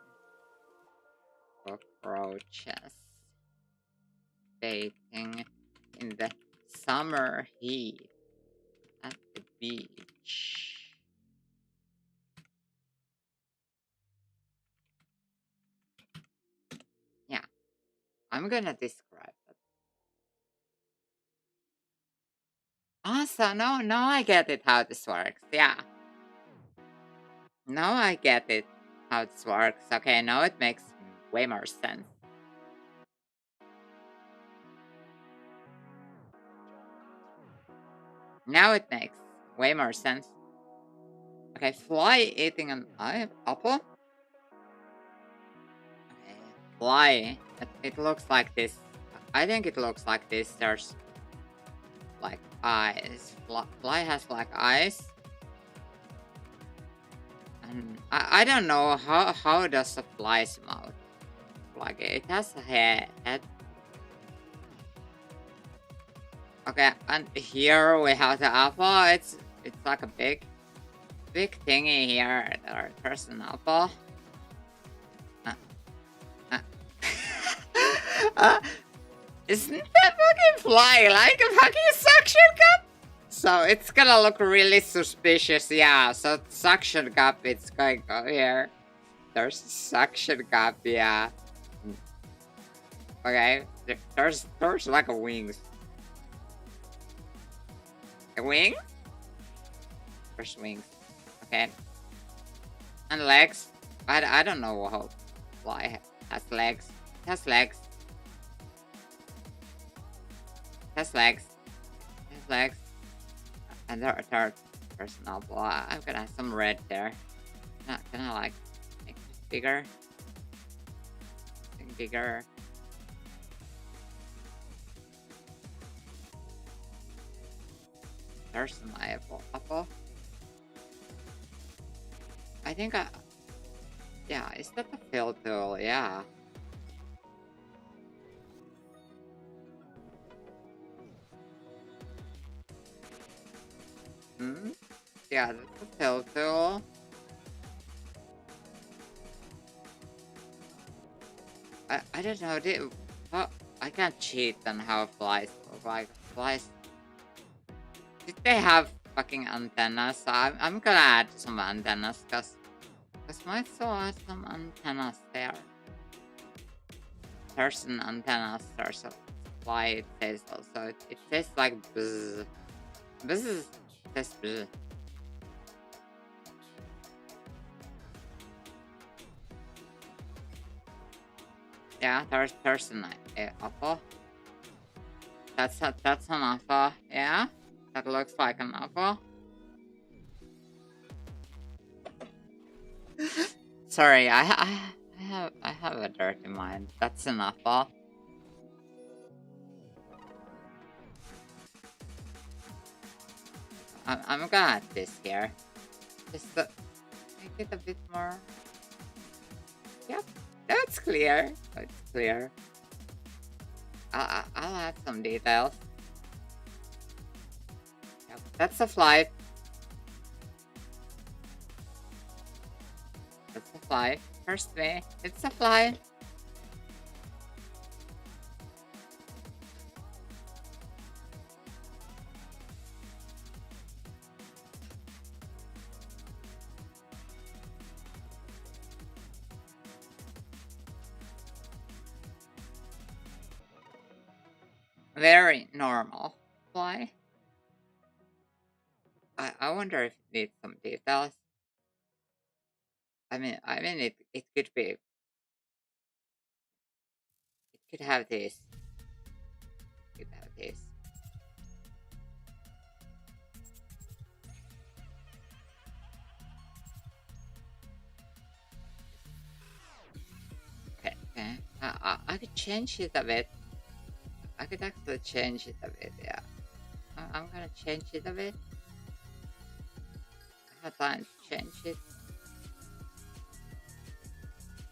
Cockroaches bathing in the summer heat at the beach. Yeah, I'm gonna describe it. Oh, so no, I get it how this works. Yeah. Now I get it how this works. Okay, now it makes way more sense. Now it makes way more sense. Okay, fly eating an apple? Okay, fly. It looks like this. I think it looks like this. There's like eyes. Fly has like eyes. And I don't know how does a fly's mouth. Like it has a head. Okay, and here we have the apple. It's like a big thingy here. There's an apple. Isn't that fucking fly like a fucking suction cup? So it's gonna look really suspicious, yeah. So suction cup, it's going on here. There's a suction cup, yeah. Okay, there's like a wings. A wing? There's wings. Okay. And legs. I don't know how fly has legs. It has legs. It has legs. It has legs. And there's an apple. I'm gonna have some red there. Can I like make it bigger? Make bigger. There's an apple. I think yeah, is that a fill tool? Yeah. Yeah, that's a fill tool. I don't know. I can't cheat on how flies look like. Flies. Did they have fucking antennas? So I'm gonna add some antennas because my still has some antennas there. There's an antennas. There's a fly. It says also. It says like buzz. Buzz. It says buzz. Yeah, there's an apple. That's an apple. Yeah, that looks like an apple. Sorry, I have a dirty mind. That's an apple. I'm gonna add this here. Just to make it a bit more. Yep, that's clear. It's clear. I'll add some details. Yep, that's a fly. That's a fly. First way, it's a fly. Very normal fly. I wonder if it needs some details. I mean it could be. It could have this. It could have this. Okay. I could change it a bit. I could actually change it a bit. Yeah. I'm gonna change it a bit. I have time to change it.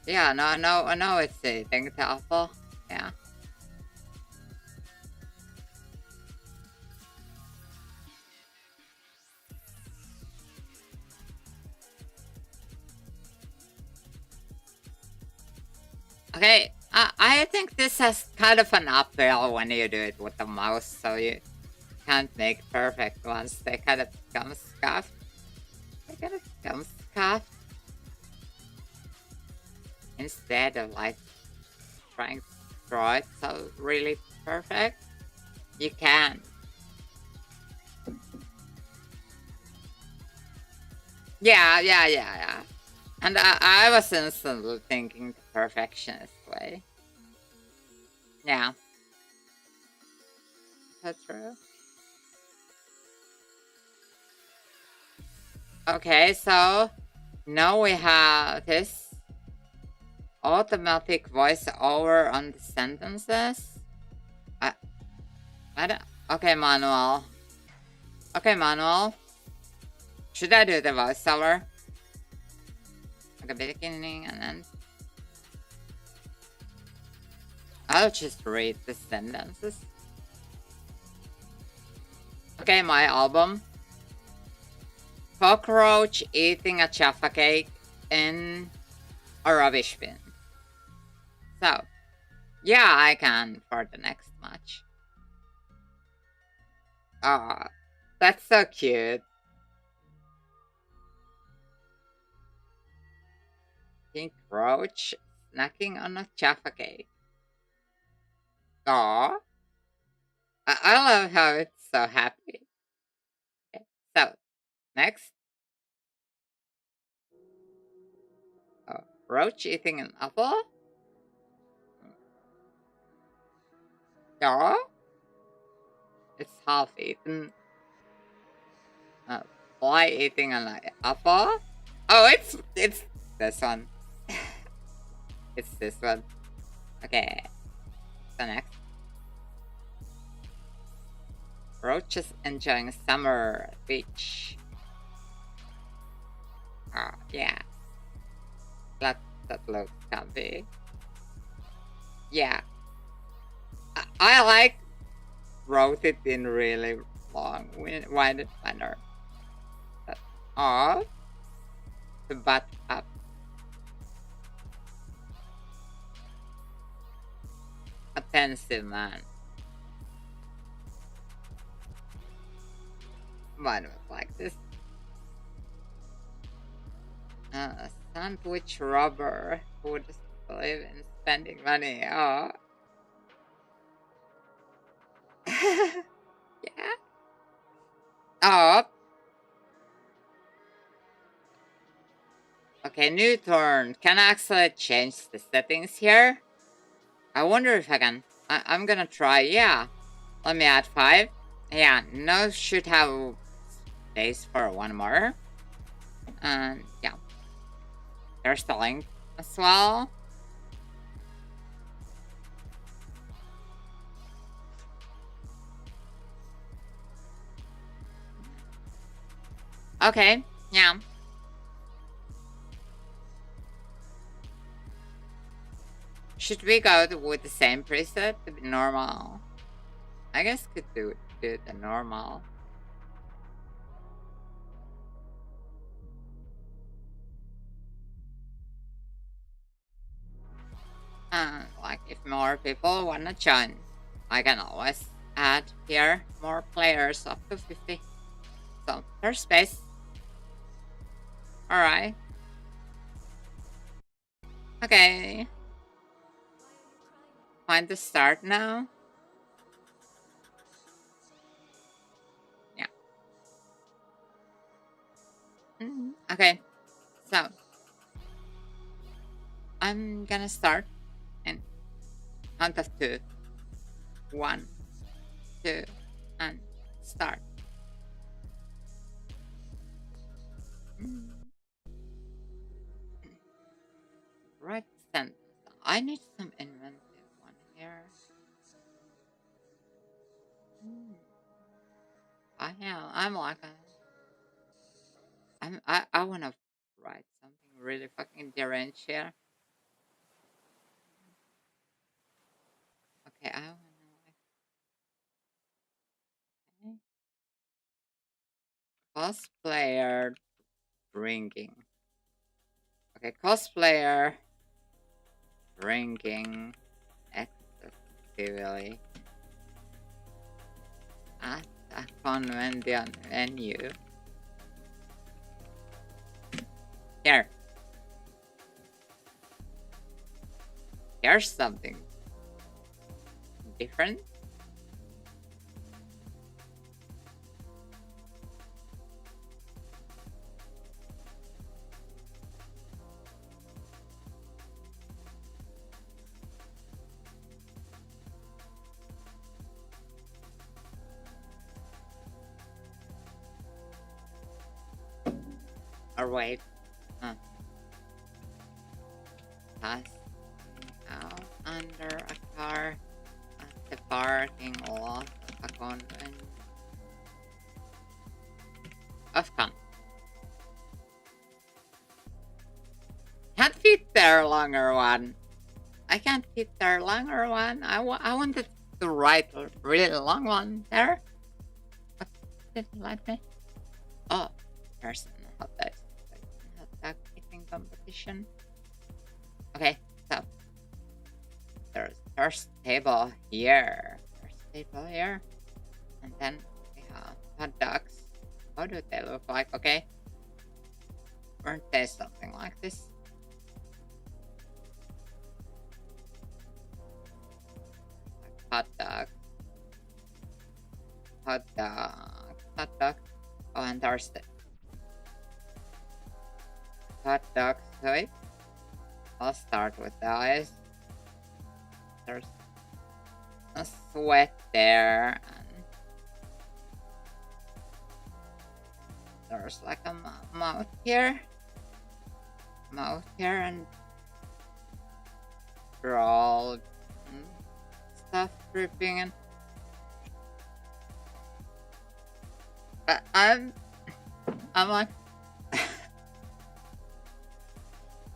Yeah, no, it's eating the apple. Yeah. Okay, I think this has kind of an uphill when you do it with the mouse, so you can't make perfect ones. They kind of become scuffed. They kind of become scuffed instead of like trying to draw it so really perfect. You can. Yeah. And I was instantly thinking the perfectionist way. Yeah, that's true. Okay, so now we have this automatic voiceover on the sentences. I, I don't. Okay, manual. Okay, manual. Should I do the voiceover? Like a beginning and then I'll just read the sentences. Okay, my album. Cockroach eating a Jaffa cake in a rubbish bin. So, yeah, I can for the next match. Ah, that's so cute. Pink roach snacking on a Jaffa cake. Aw, I love how it's so happy. Okay, so, next. Oh, roach eating an apple? Aw, it's half eaten. Uh, fly eating an apple? Oh, it's this one. It's this one. Okay, so next. Roaches enjoying summer at beach. Oh, yeah. That looks comfy. Yeah. I like wrote it in really long winded manner. Oh, the butt up. A pensive man. Mine was like this. A sandwich robber who doesn't believe in spending money. Oh. Yeah. Oh. Okay, new turn. Can I actually change the settings here? I wonder if I can. I'm gonna try. Yeah. Let me add 5. Yeah, no should have space for one more. And yeah. There's the link as well. Okay, yeah. Should we go with the same preset? The normal. I guess could do the normal. Like if more people wanna join, I can always add here more players up to 50. So there's space. Alright. Okay. Find the start now. Yeah. Okay. So I'm gonna start and count of 2. 1, 2, and start. Right sentence. I need some inventive one here. I'm like I wanna write something really fucking deranged here. Okay, I wanna like cosplayer drinking. Okay, cosplayer drinking excessively at a convention venue. Here. Here's something different. Or wait. Pass out under a car at the parking lot of a convent. Of con. Can't fit there longer one. I can't fit there longer one. I wanted to write a really long one there. But didn't let me. Oh, there's a hot dog eating competition. Okay, so there's table here. There's table here. And then we have hot dogs. How do they look like? Okay. Weren't they something like this? Like hot dog. Hot dog. Hot dog. Oh, and there's the hot dog sweet. I'll start with the eyes. There's a sweat there, and there's like a mouth here, and rolled stuff dripping, and I'm like,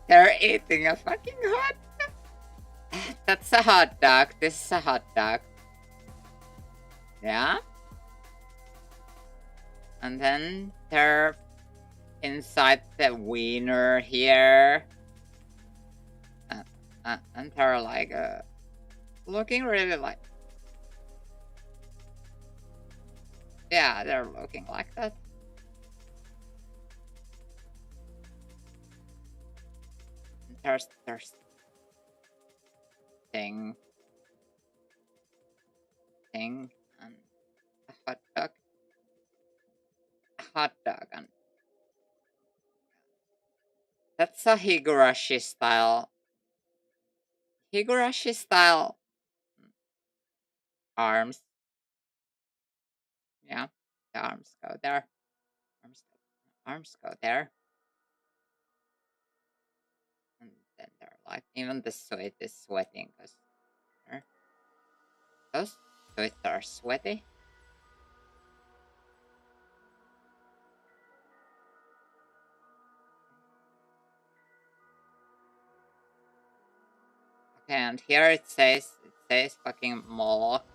they're eating a fucking hot dog. That's a hot dog. This is a hot dog. Yeah. And then they're inside the wiener here. And they're like looking really like, yeah, they're looking like that. There's thing and a hot dog, and that's a Higurashi style arms. Yeah, the arms go there. Arms go there. And then they're like, even the sweat is sweating because those sweats are sweaty. Okay, and here it says fucking Moloch.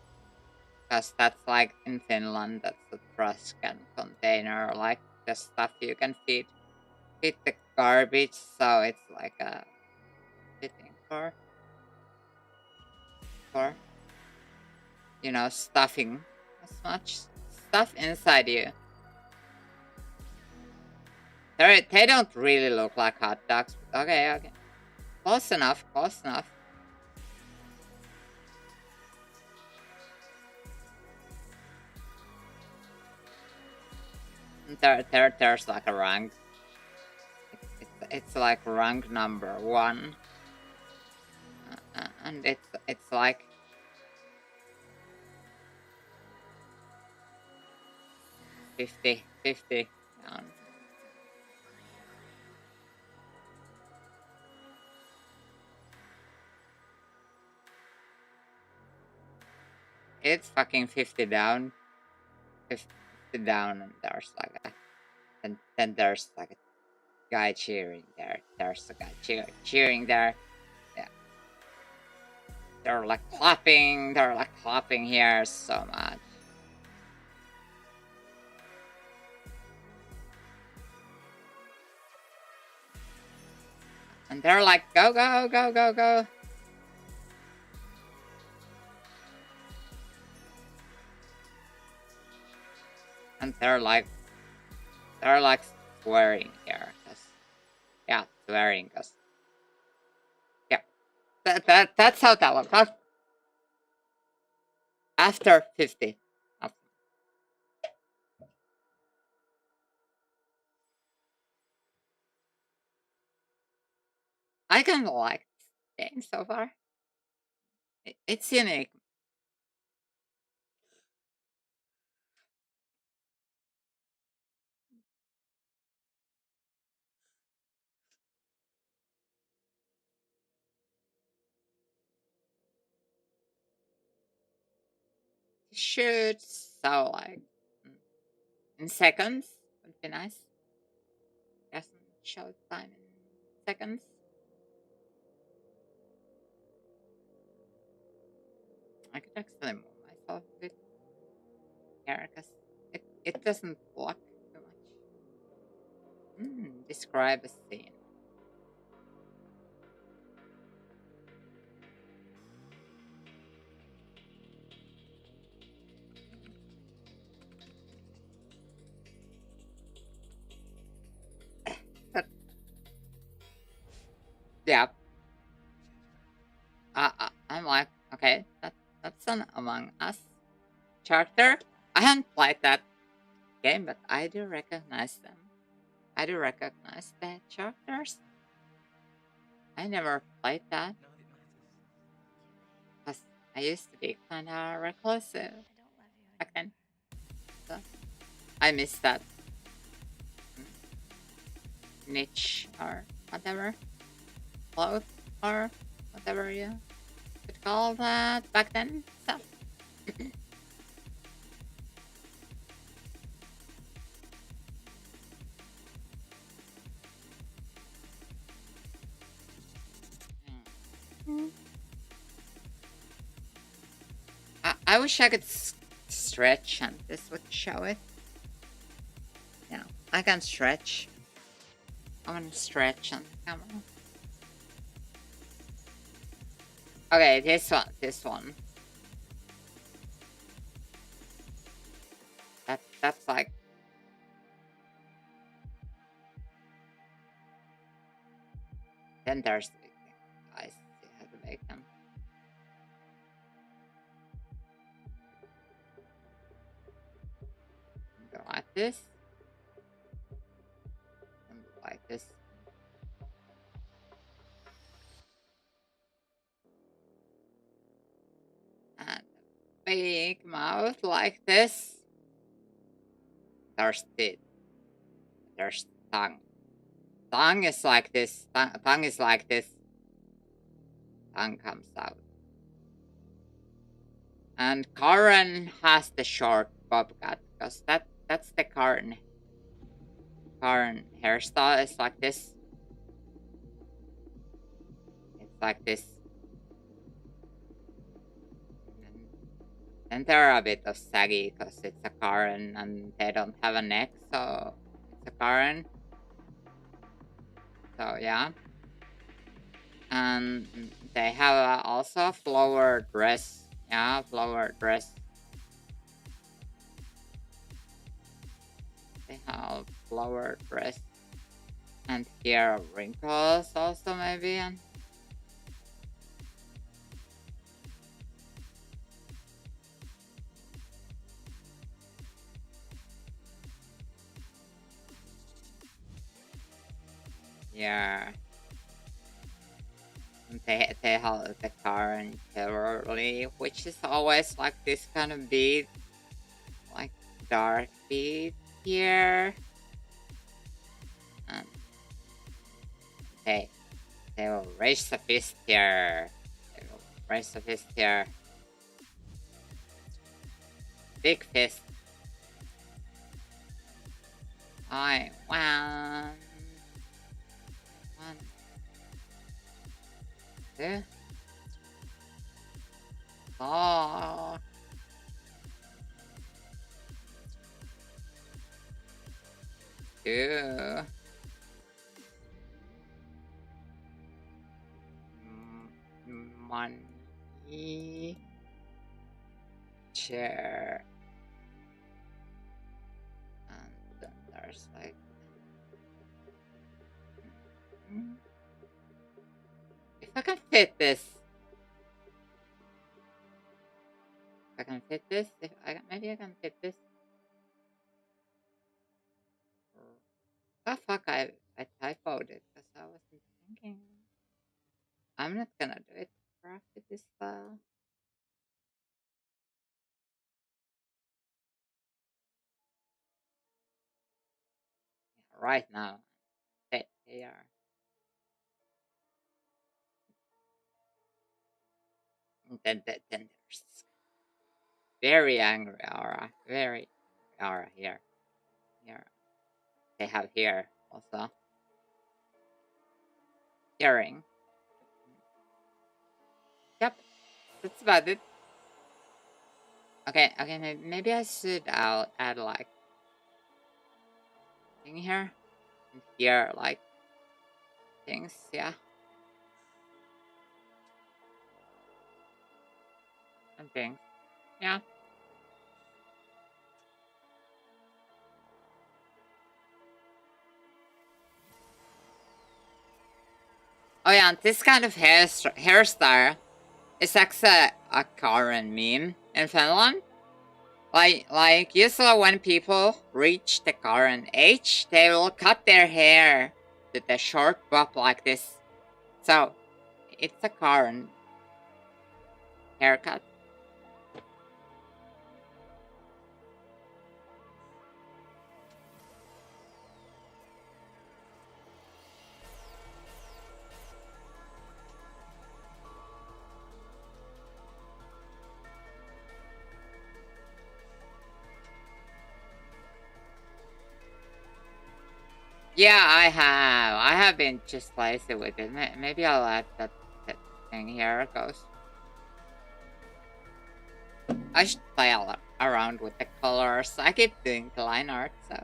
Because that's like in Finland, that's the trash can container, like the stuff you can feed the garbage, so it's like a fitting for stuffing as much stuff inside you. They don't really look like hot dogs. Okay. Close enough. There's like a rank. It's like rank number 1. And it's like 50 down. It's fucking 50 down. 50 down, and there's like a, and then there's like a guy cheering there. There's a guy cheering there. Yeah. They're like clapping. They're like clapping here so much. And they're like, go, go, go, go, go. And they're like swearing here. Yeah, swearing. Yeah, that's how that looks. After 50. I kind of like this game so far. It's unique. Shoot, so like in seconds would be nice. Doesn't show time in seconds. I could actually move myself a bit here because it doesn't block too much. Describe a scene. Yeah. I'm like, okay, that's an Among Us character. I haven't played that game, but I do recognize them. I do recognize the characters. I never played that. Because I used to be kind of reclusive back then. So I miss that niche or whatever. Cloth or whatever you could call that back then. So. I wish I could stretch and this would show it. Yeah, I can stretch. I'm gonna stretch on the camera. Okay, this one. That's like. Then there's the big thing. I see how to make them. Go like this. And like this. And a big mouth like this. There's teeth. There's tongue. Tongue is like this. Tongue is like this. Tongue comes out. And Karen has the short bob cut because that's the Karen hairstyle is like this. It's like this. And they're a bit of saggy because it's a Karen and they don't have a neck, so it's a Karen. So yeah. And they have also a flower dress. Yeah, flower dress. They have flower dress. And here wrinkles also maybe. And yeah. They have the car and Cavalry, which is always like this kind of beat, like dark beat here. And they will raise the fist here. They will raise the fist here. Big fist. I won. 1, 2. Oh. Ew. Money. Chair. And then there's like... If I can fit this... If I can fit this... Maybe I can fit this... Oh fuck, I typoed it because I wasn't thinking. I'm not gonna do it after this file. Right now. Fit here. Then there's very angry aura. Very aura here. Here. They have here also. Earring. Yep. That's about it. Okay, maybe I should add like thing here. And here, like things, yeah. And things. Yeah. Oh yeah, and this kind of hairstyle is actually a current meme in Finland. Like usually when people reach the current age, they will cut their hair with a short bob like this. So it's a current haircut. Yeah, I have. I have been just lazy with it. Maybe I'll add that thing here. It goes. I should play around with the colors. I keep doing the line art, so.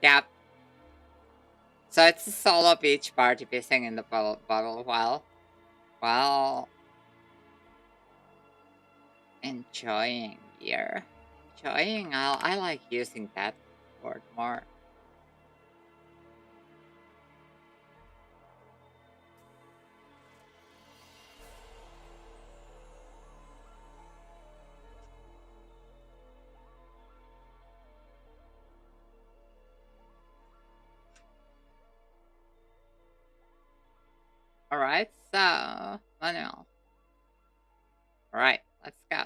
Yep. So it's a solo beach party pissing in the bottle while enjoying beer. Enjoying? I like using that word more. Alright, so Manuel. Alright, let's go.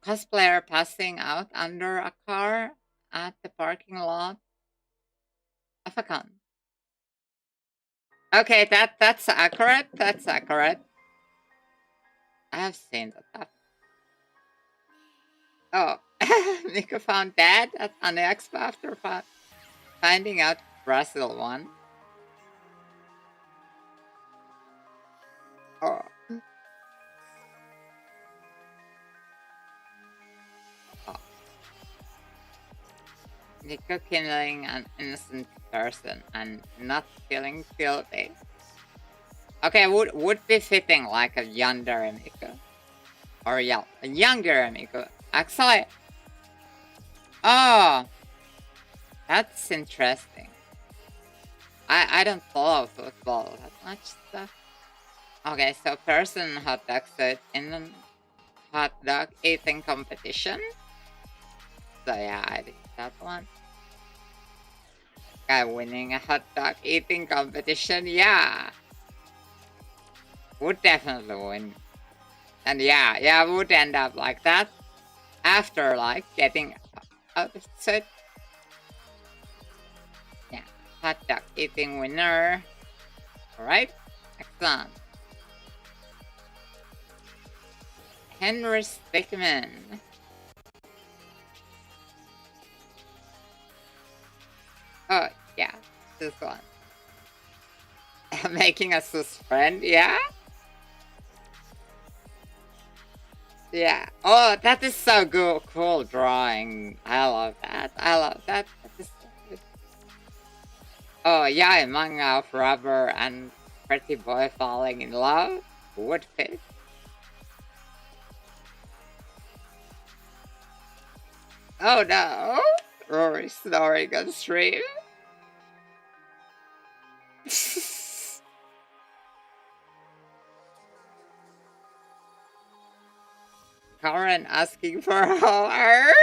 Cosplayer passing out under a car at the parking lot of a con. Okay, that's accurate. That's accurate. I have seen that happen. Oh, Nico found dead at an expo after finding out Brazil won. Oh. Oh. Nico killing an innocent person and not feeling guilty. Okay, would be fitting like a younger Nico. Or yeah, a younger Nico. Actually, oh, that's interesting. I don't follow football that much stuff. Okay, so person hot dog said in the hot dog eating competition. So yeah, I did that one. guy winning a hot dog eating competition, yeah. Would definitely win. And yeah, would end up like that. After, like, getting out of it. Yeah, hot dog eating winner. Alright, excellent. Henry Stickman. Oh, yeah, this one. Making us his friend, yeah? Yeah. Oh, that is so cool drawing. I love that. I love that. That is so good. Oh, yeah, a manga of rubber and pretty boy falling in love would fit. Oh no! Rory snoring on stream. Karen asking for her.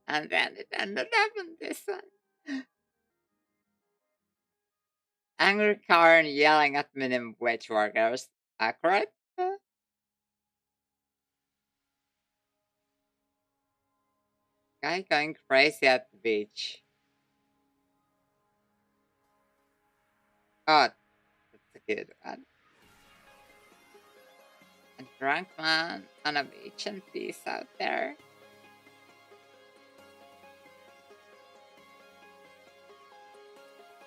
And then it ended up in this one. Angry Karen yelling at minimum wage workers. Accurate? Guy going crazy at the beach. Oh, that's a good one. A drunk man on a beach and peace out there.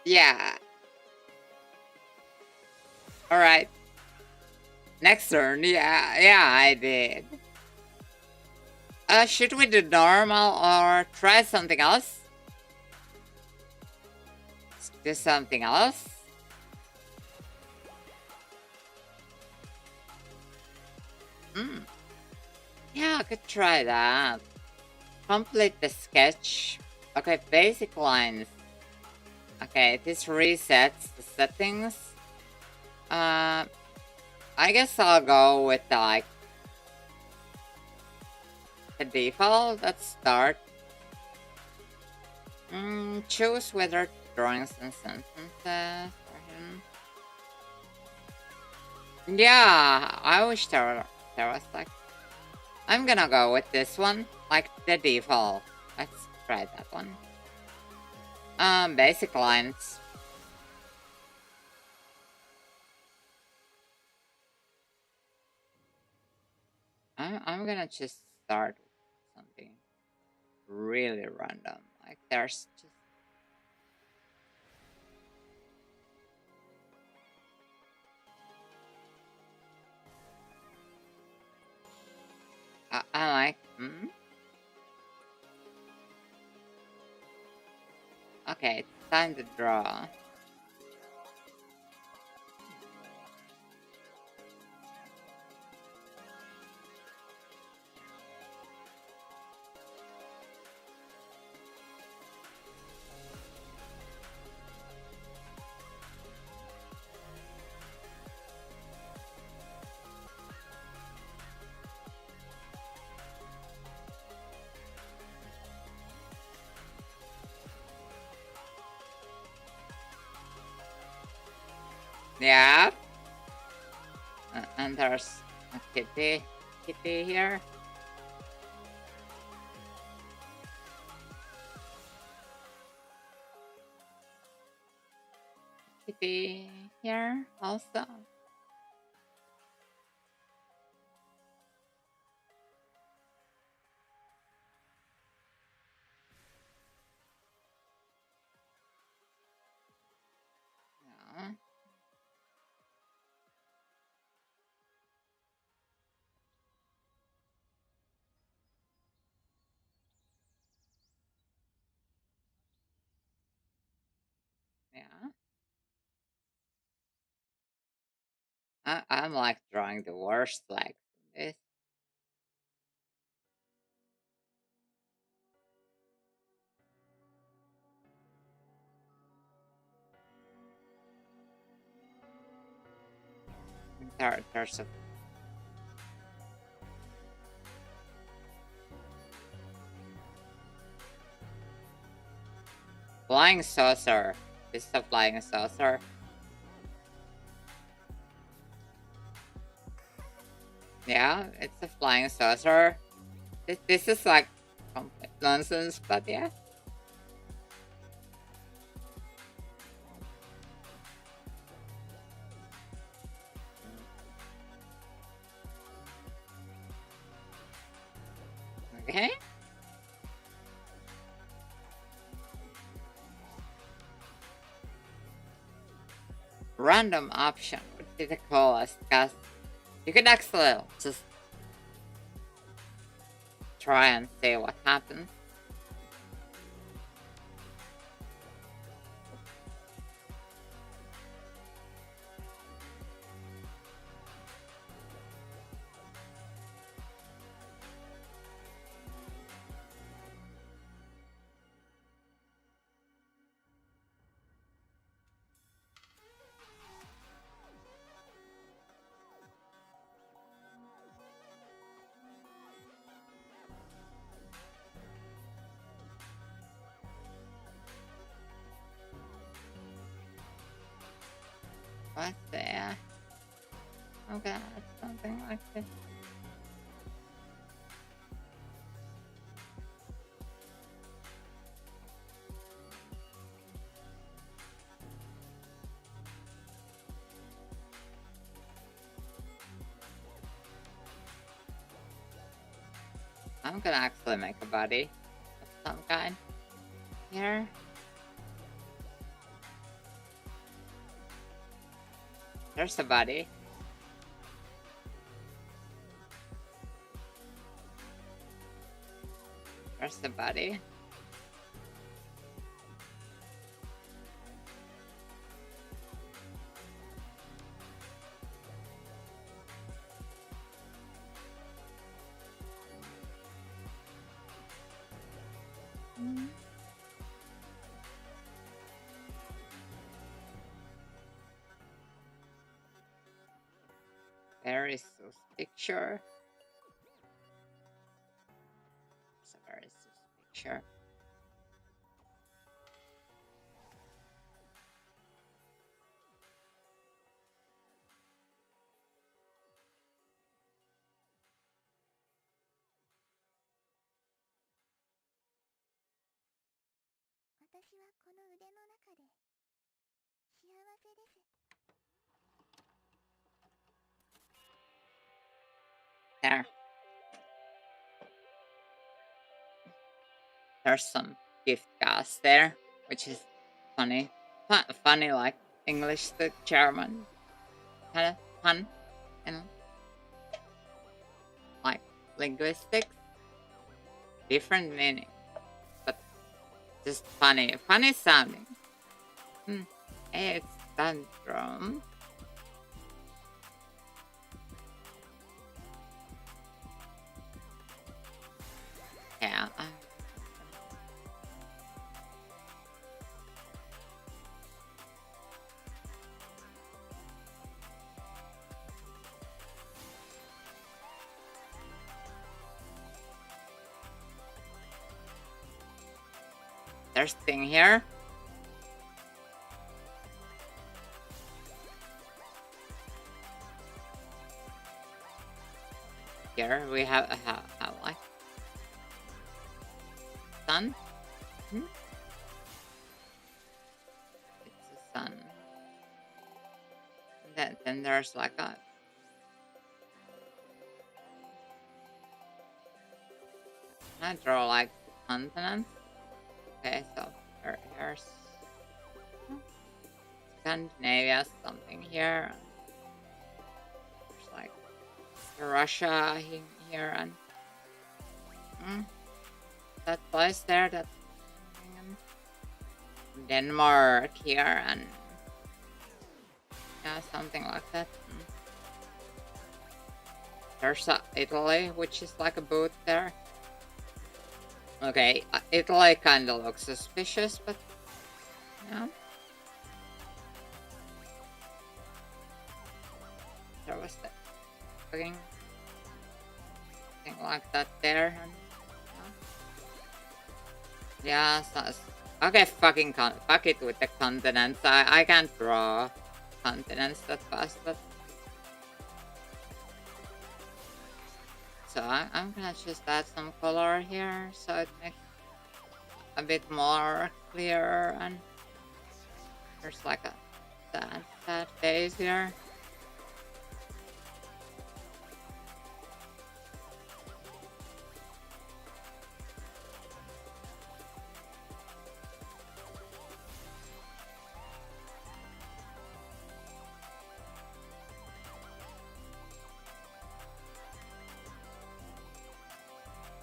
Yeah. Alright. Next turn. Yeah, I did. Should we do normal or try something else? Let's do something else. Yeah, I could try that. Complete the sketch. Okay, basic lines. Okay, this resets the settings. I guess I'll go with like the default. Let's start. Choose whether drawings and sentences for him. Yeah, I wish there was like. I'm gonna go with this one, like the default. Let's try that one. Basic lines. I'm gonna just start with something really random. Like there's just I like Okay, it's time to draw. Yeah. And there's a kitty here. Kitty here also. Yeah. Yeah. I'm like drawing the worst like this. There's a Flying saucer. This is a flying saucer. Yeah, it's a flying saucer. This is like complete nonsense, but yeah. Okay. Random option would be the coolest, because you could actually just try and see what happens. What's there? Oh god, something like this. I'm gonna actually make a body of some kind here. There's a body. There's the body. Very sus picture. It's a very sus picture. There. There's some gift gas there, which is funny. Funny like English to German. Kind of fun, you know? Like linguistics. Different meaning. But just funny. Funny sounding. It's tantrum. Yeah. There's thing here. Here we have like sun. It's a sun. Then there's like a I draw like continents. Okay, so here's Scandinavia, something here. There's like Russia here and that place there, that Denmark here and yeah, something like that. There's Italy, which is like a boot there. Okay, Italy kind of looks suspicious, but yeah. There was that fucking thing like that there. And, yeah, so Okay, fuck it with the continents. I can't draw continents that fast, but so I'm gonna just add some color here so it makes a bit more clear and there's like a sad face here.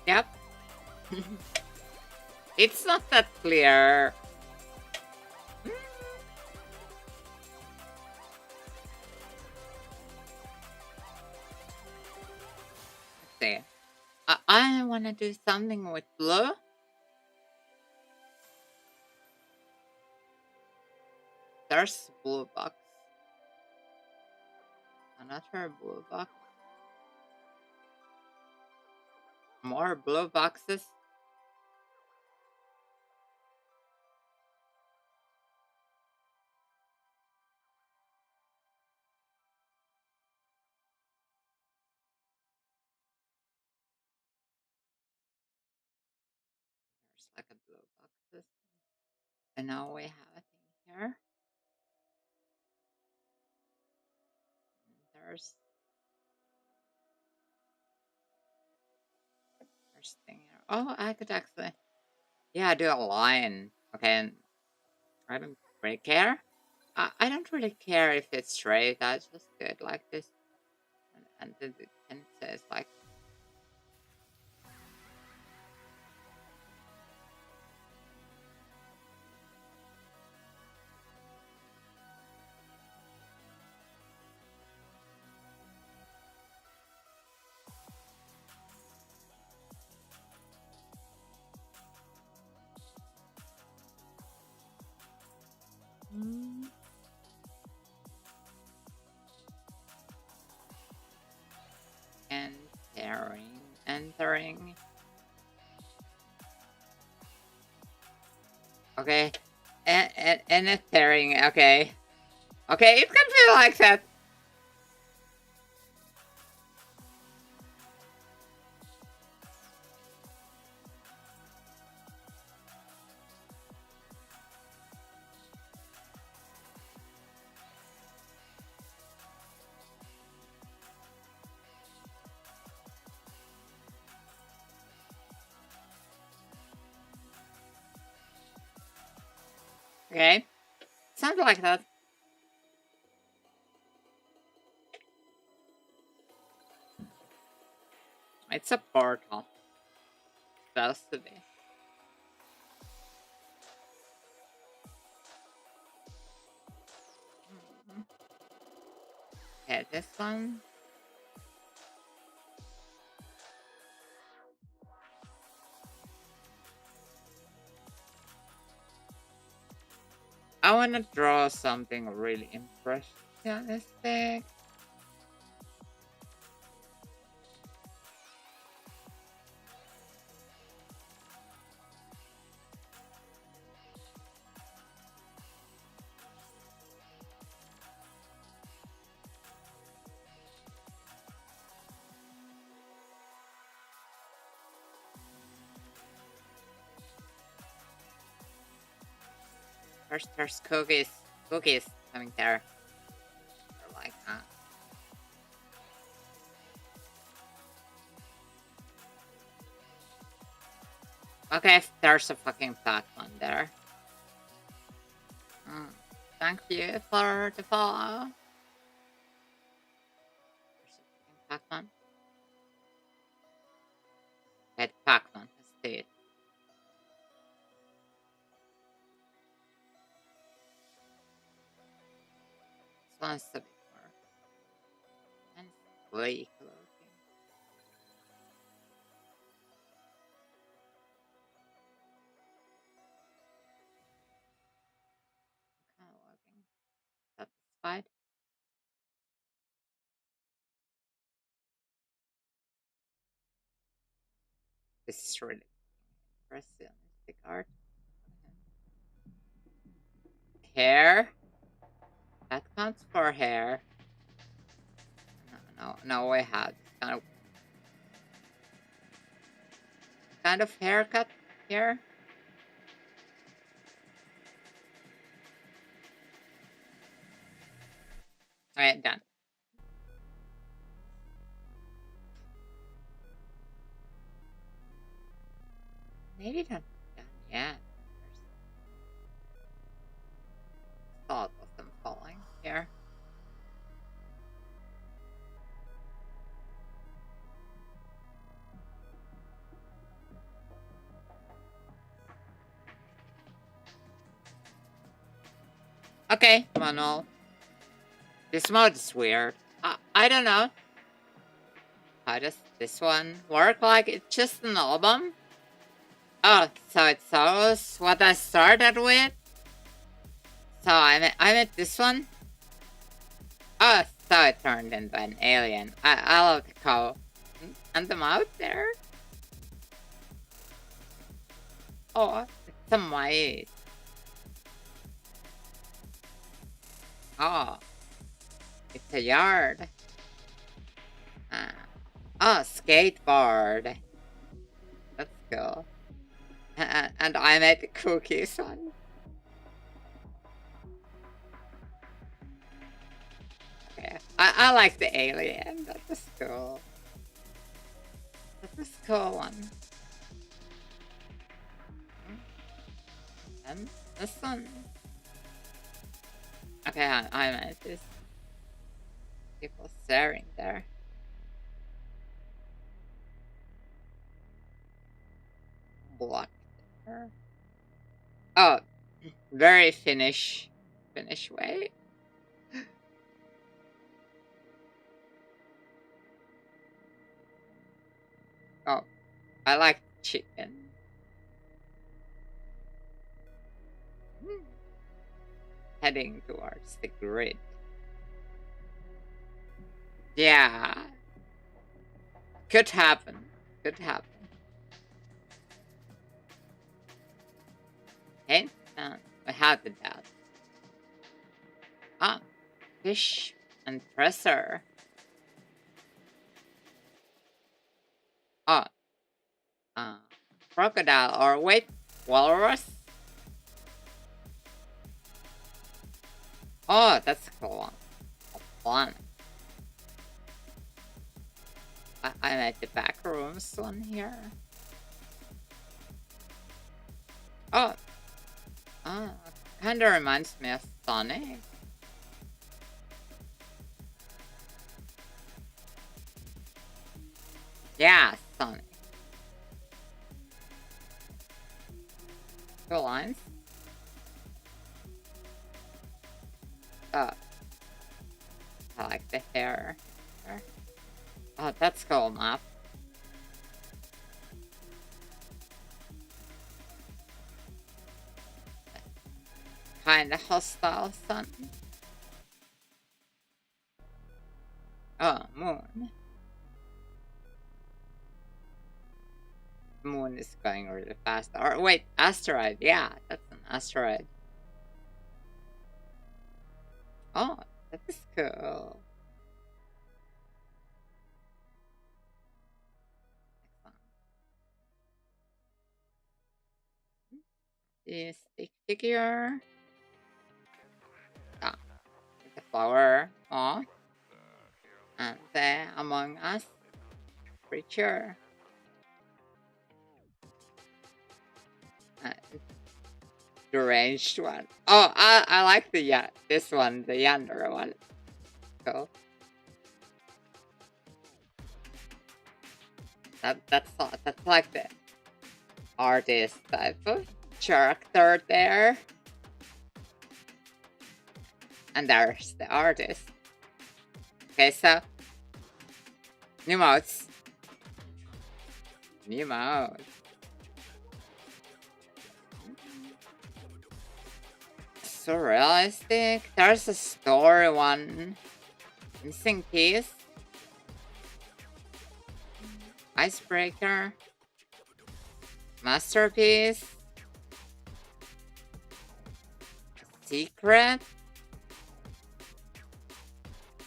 Yep. It's not that clear. Mm, let's see. I want to do something with blue. There's blue box. Another blue box. More blue boxes. There's like a blue boxes. And now we have a thing here. There's thing here. Oh, I could actually, yeah, do a line. Okay, and I don't really care. I don't really care if it's straight. I just do it like this, and then it can say it's like. Mm. Entering. Okay, and entering. Okay, okay, it can be like that. Okay, something like that. It's a portal. Supposed to be. Mhm. Okay, this one. I want to draw something really impressionistic. There's cookies coming there. They're like, okay, there's a fucking platform there. Mm. Thank you for the follow. There's a fucking Pac-Man. That Pac-Man has stayed. This one's a bit more and sleek looking. Kind of looking satisfied. This is really impressive art. hair. That counts for hair. No, we have kind of haircut here. Alright, done. Maybe not done yet. There's a lot of them falling here. Okay, manual. This mode is weird. I don't know. How does this one work? Like, it's just an album? Oh, so it shows what I started with? So I'm at this one? Oh, so it turned into an alien. I love the cow. And them out there? Oh, it's a mice. Oh, it's a yard. Oh, skateboard. That's cool. And I made the cookies one. Okay, I like the alien. That was cool. That was a cool one. And this one. Okay, I'm at this. People staring there. Blocked there. Oh, very Finnish way. Oh, I like chicken. Heading towards the grid. Yeah. Could happen. Could happen. Okay, we have the that. Ah, fish and presser. Oh, crocodile or wait, walrus. Oh, that's a cool one. One. I'm at the back rooms one here. Oh, kinda reminds me of Sonic. Yeah, Sonic. Cool lines. Oh, I like the hair. Oh, that's cool map. Kinda hostile sun. Oh, moon. Moon is going really fast. Or wait, asteroid. Yeah, that's an asteroid. Oh, that is cool. This stick figure. Ah, the flower. Oh. And the Among Us creature. The ranged one. Oh, I like the this one, the younger one. Cool. That's like the artist type of character there. And there's the artist. Okay, so new modes. New mode. So realistic. There's a story one. Missing piece. Icebreaker. Masterpiece. secret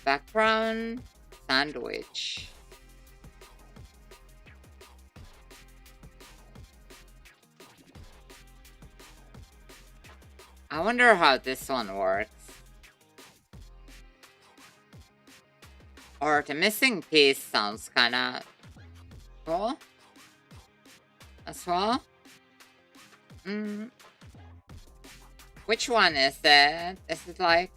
background sandwich. I wonder how this one works. Or the missing piece sounds kinda cool as well. Which one is it? Is it like...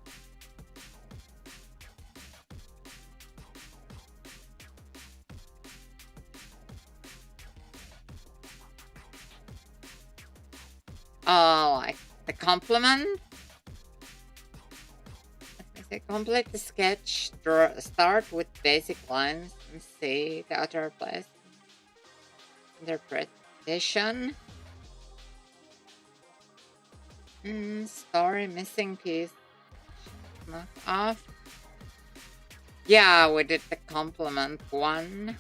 Oh, like the complement? They complete the sketch, start with basic lines and see the other place. Interpretation. Story missing piece. Knock off. Yeah, we did the complement one.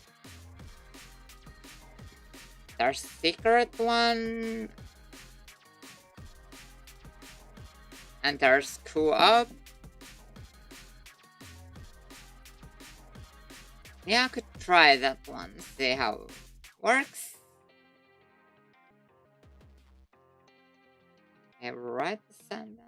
There's secret one. And there's co-op. Yeah, I could try that one, see how it works. Okay, write the sentence.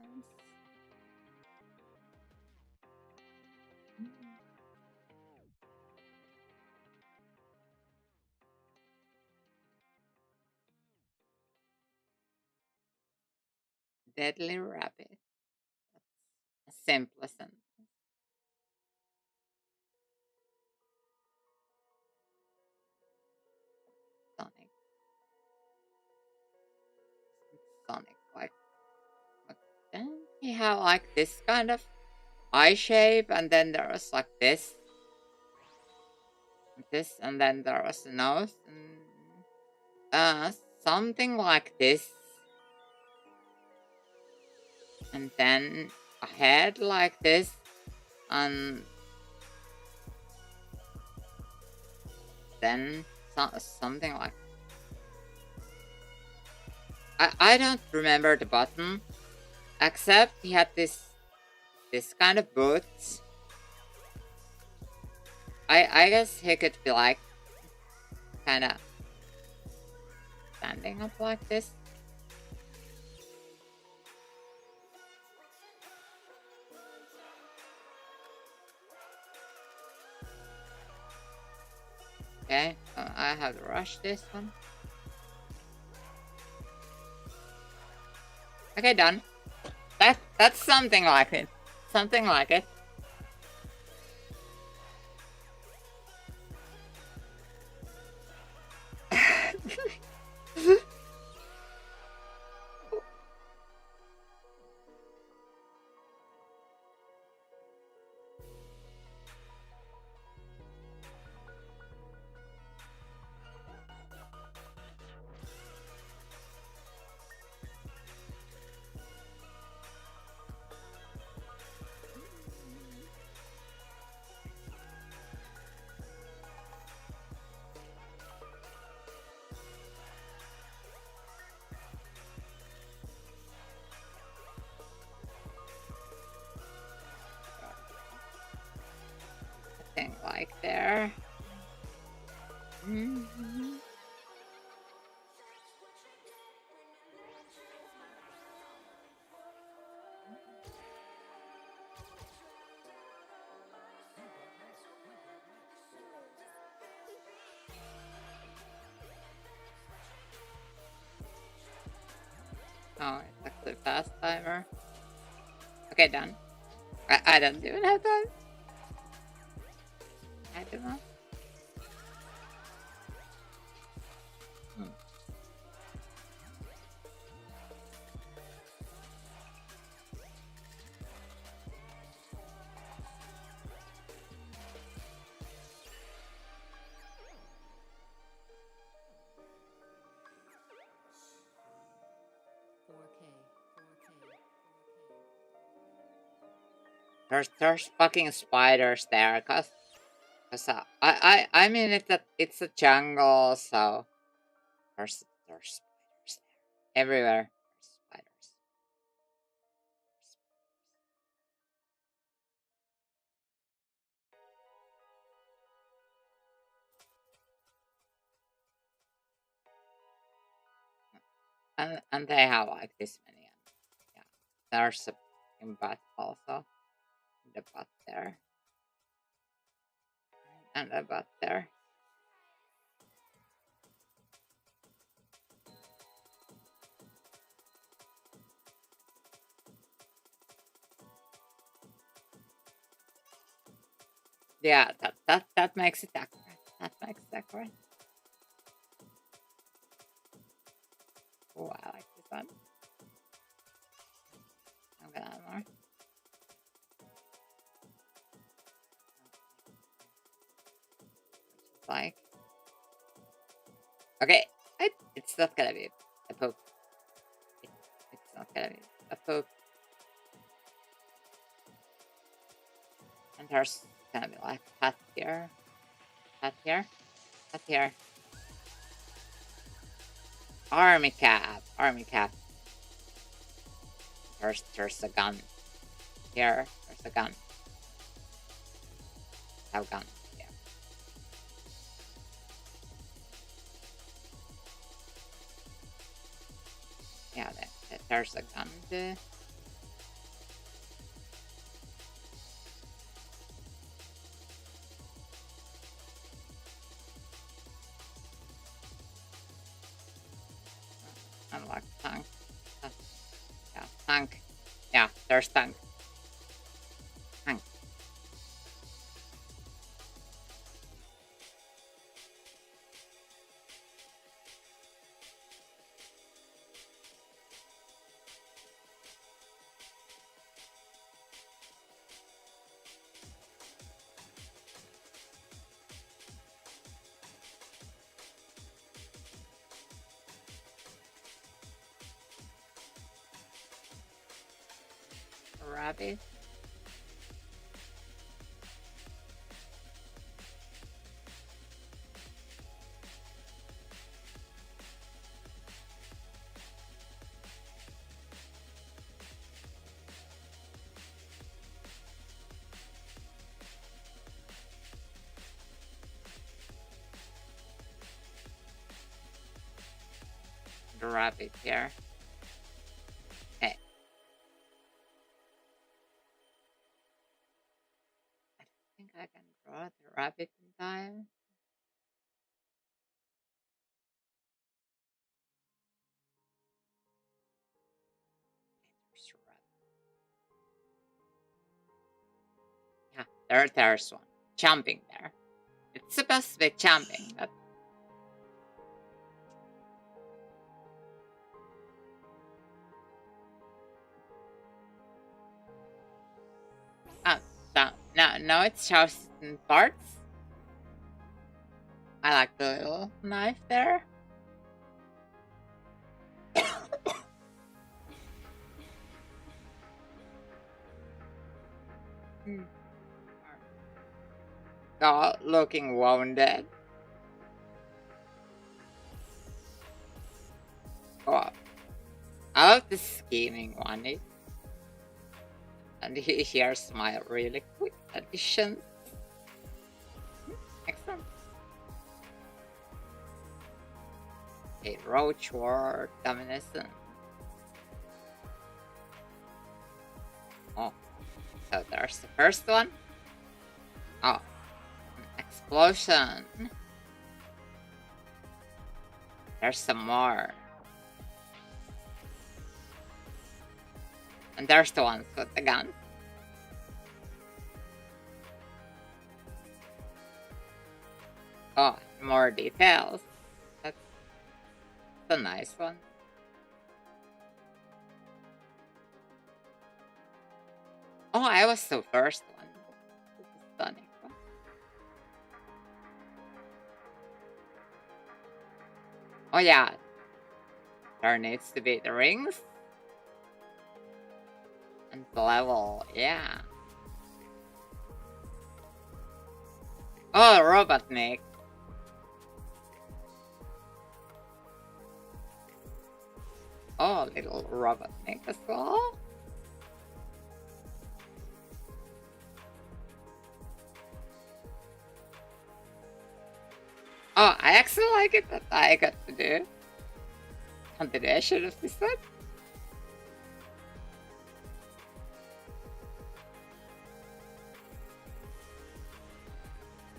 Deadly rabbit. That's a simple sentence. Sonic, like, but then he have like this kind of eye shape, and then there was like this, and then there was a nose, and something like this, and then a head like this, and then something like... I don't remember the button, except he had this kind of boots. I guess he could be like kind of standing up like this. Okay, I have to rush this one. Okay, done. That's something like it. Something like it. Like there. Oh, it's actually fast timer. Okay, done. I don't even have time. I don't know. There's fucking spiders there, cause I mean it's a jungle, so there's spiders there everywhere. There's spiders. And they have like this many. Yeah, there's a butt also. The butt there. And the butt there. Yeah, that makes it accurate. That makes it accurate. Oh, I like this one. I'm gonna add more. Like, okay, it's not gonna be a poop. It's not gonna be a poop. And there's gonna be like hat here, hat here, hat here. Army cap, army cap. There's a gun. Here, there's a gun. Have a gun. Yeah. Yeah, there's a gun there. Unlock tank. Yeah, tank. Yeah, there's tank. Tank. Rabbit. The rabbit here. Hey. I think I can draw the rabbit in time. Yeah, there's one. Jumping there. It's supposed to be jumping, but no, it shows in parts. I like the little knife there. Oh, looking wounded. Oh, I love the scheming one. And here's my really quick addition. Excellent. A roach war domination. Oh, so there's the first one. Oh, an explosion. There's some more. And there's the ones with the gun. Oh, more details. That's a nice one. Oh, I was the first one. This is stunning. Oh yeah. There needs to be the rings. And the level, yeah. Oh, Robotnik. Oh, little Robotnik as well. Oh, I actually like it that I got to do. continuation of this one.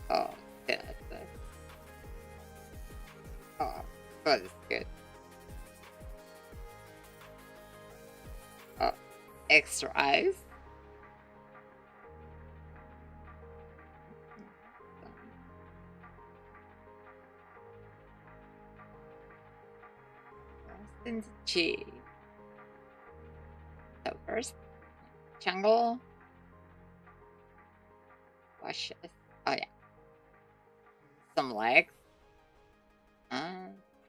Oh, yeah. Oh, that is good. Oh, extra eyes. And G. So first, jungle. Washes. Oh yeah. Some legs.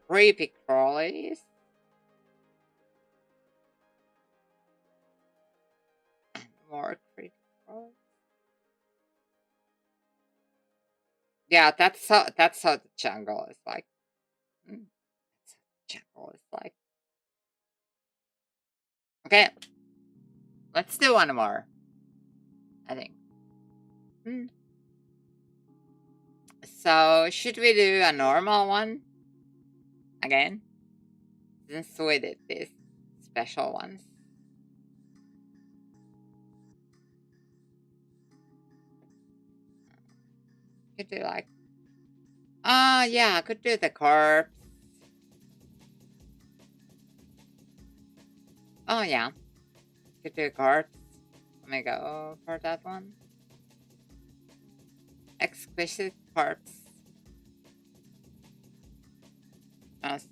Creepy crawlies. And more creepy crawlies. Yeah, that's how the jungle is like. That's how the jungle is like. Okay. Let's do one more. I think. So should we do a normal one? Again? Since we did these special ones. Could do like yeah, I could do the corpse. Oh yeah. Could do corpse. Let me go for that one. Exquisite corpse.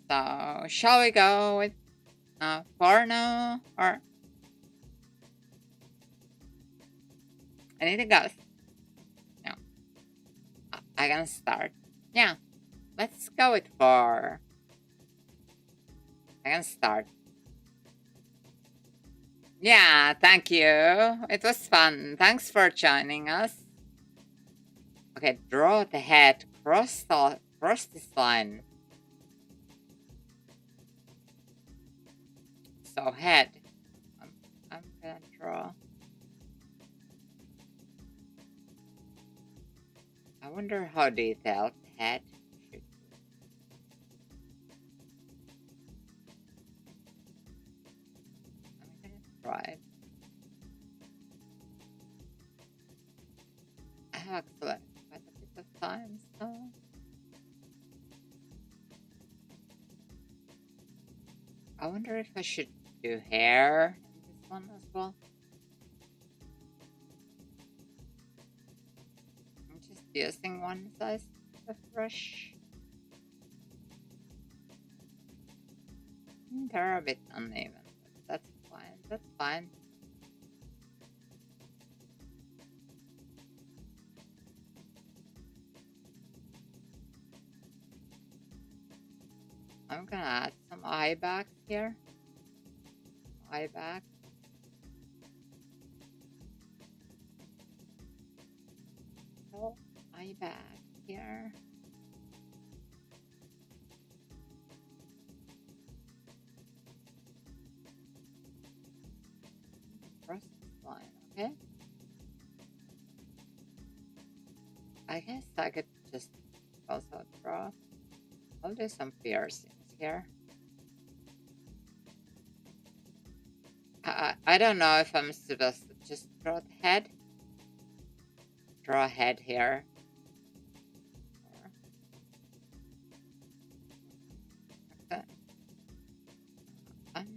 So shall we go with porno or anything else? No. I can start. Yeah. Let's go with 4. I can start. Yeah, thank you. It was fun. Thanks for joining us. Okay, draw the head. Cross this line. So head. I'm gonna draw. I wonder how detailed the head should be. I'm gonna try it. I have actually quite a bit of time, so I wonder if I should do hair in this one as well. I'm just using one size of brush. They're a bit uneven, but that's fine. That's fine. I'm gonna add some eye back here. Eye back. So eye back here. Cross this line, okay? I guess I could just also draw. I'll do some piercings here. I don't know if I'm supposed to just draw the head. Draw a head here. Okay. I'm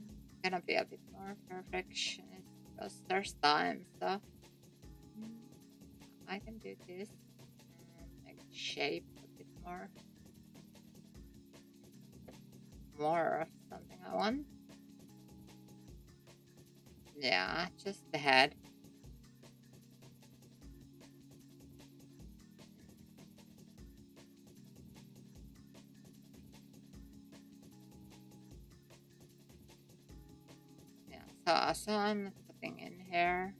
gonna be a bit more perfectionist because there's time, so I can do this and make it shape a bit more of something I want. Yeah, just the head. Yeah, so I'm putting in here.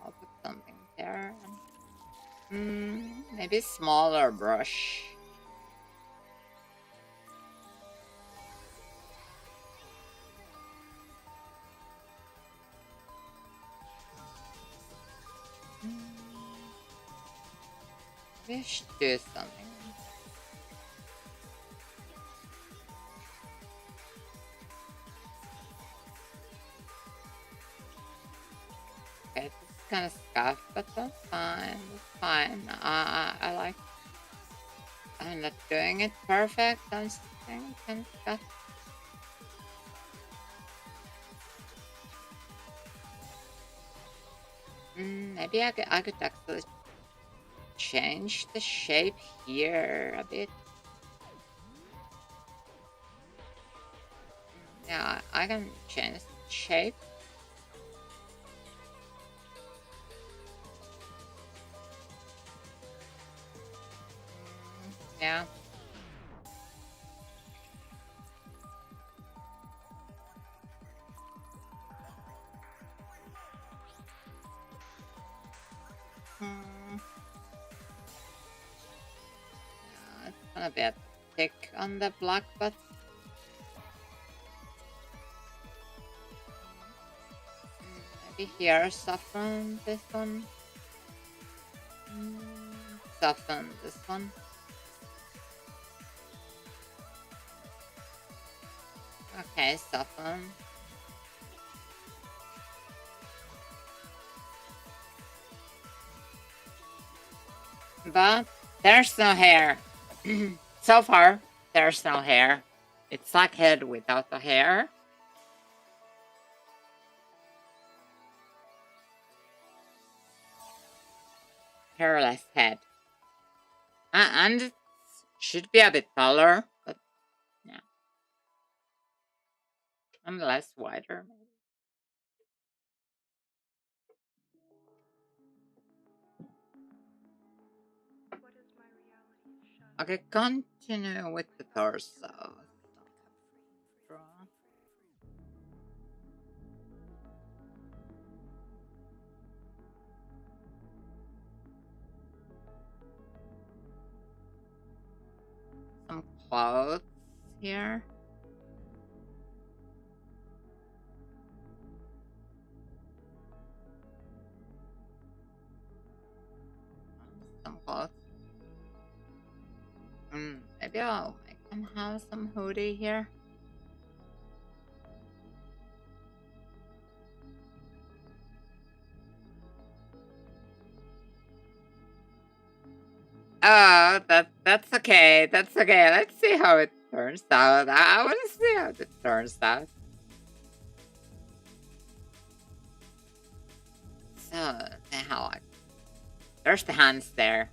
I'll put something there. Maybe smaller brush. We should do something. Okay, this is kind of scuffed, but that's fine. That's fine. I like. I'm not doing it perfect. I'm just saying kind of scuffed. Maybe I could actually change the shape here a bit. Yeah, I can change the shape. Yeah. Yeah, it's gonna be a thick on the black, but maybe here soften this one. Soften this one. Okay, soften. But there's no hair. So far, there's no hair. It's like head without the hair. Hairless head. And it should be a bit taller, but yeah. And less wider. Okay, continue with the torso. Some clothes here. Some clothes. Maybe I can have some hoodie here. Oh, that's okay. That's okay. Let's see how it turns out. I want to see how it turns out. So, how there's the hands there.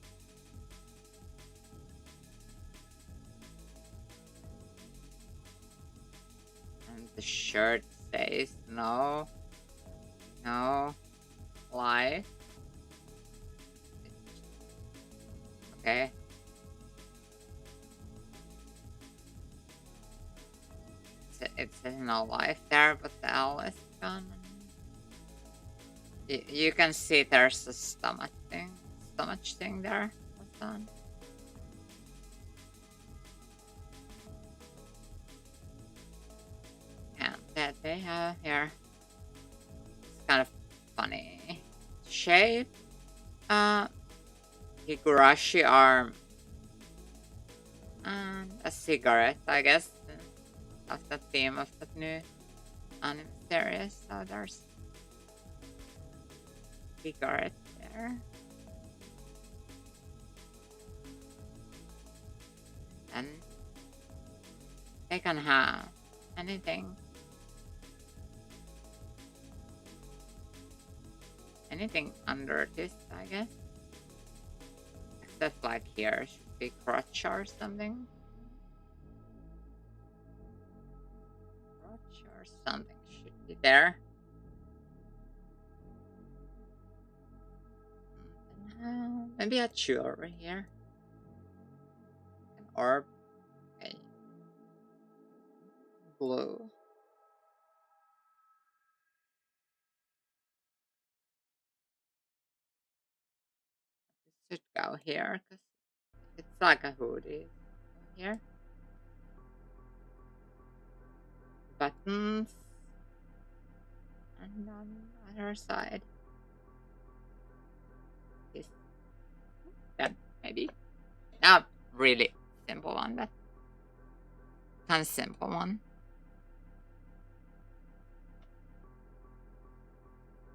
And the shirt says no. No. Lie. Okay. It says no life there, but the L is gone. You can see there's a stomach thing there. What's on? And that they have here. It's kind of funny shape. Higurashi arm. And a cigarette, I guess. Of the theme of the new anime series. So there's cigarette there. And they can have anything. Anything under this, I guess. Except like here should be crotch or something. Crotch or something should be there. Maybe a jewelry here. An orb. Okay. Blue. This should go here because it's like a hoodie here. Buttons. And on the other side. This. That. maybe. Not really simple one, but kind of simple one.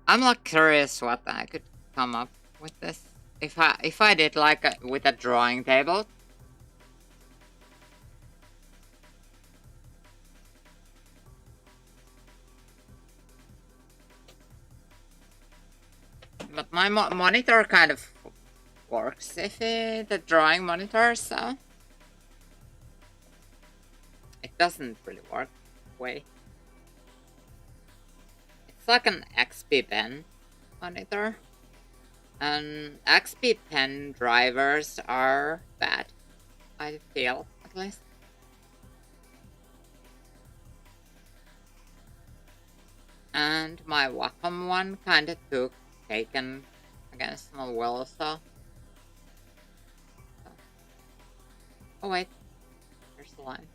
I'm like curious what I could come up with this. If I did like with a drawing table. But my monitor kind of works if the drawing monitor, so it doesn't really work way. It's like an XP pen monitor. And XP pen drivers are bad, I feel, at least. And my Wacom one kinda took taken against my will, so. Oh wait, there's the line.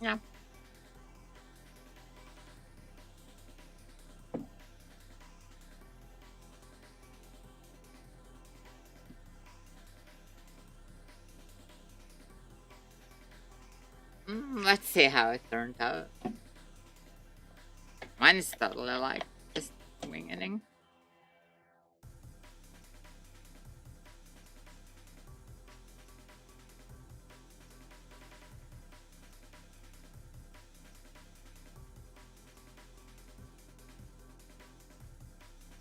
Yeah. Let's see how it turned out. Mine is totally like just winging.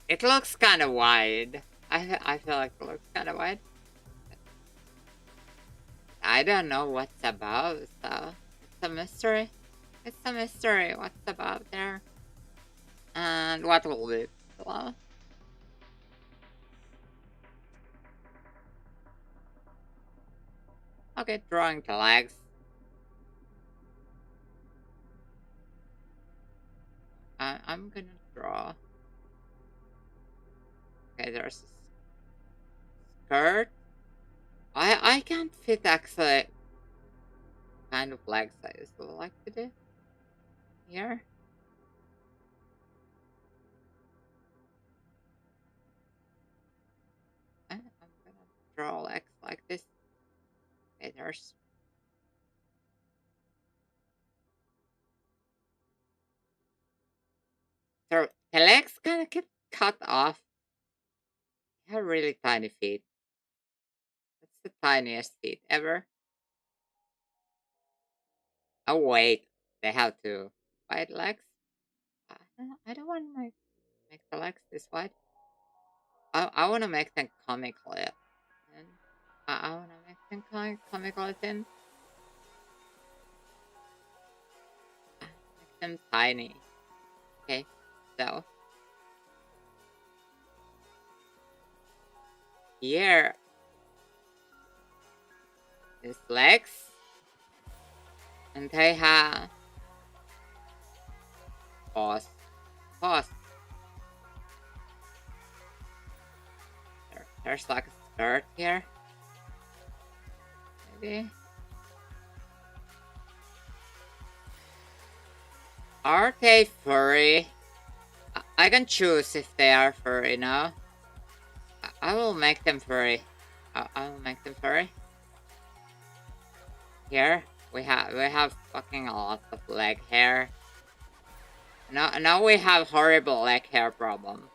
It looks kind of wide. I feel like it looks kind of wide. I don't know what's about, so it's a mystery. It's a mystery what's about there. And what will be below. Okay, drawing the legs. I'm gonna draw. Okay, there's a skirt. I can't fit actually kind of legs I used to like to do here. I'm gonna draw legs like this. Okay, there's. So the legs kind of get cut off. They have really tiny feet. That's the tiniest feet ever. Oh wait, they have two wide legs. I don't want to make the legs this wide. I want to make them comically thin. I want to make them comically thin. Make them tiny. Okay, so here is legs, and they have paws. Paws. There's like a skirt here. Maybe. Are they furry? I can choose if they are furry now. I will make them furry. I will make them furry. Here we have fucking a lot of leg hair. Now we have horrible leg hair problem.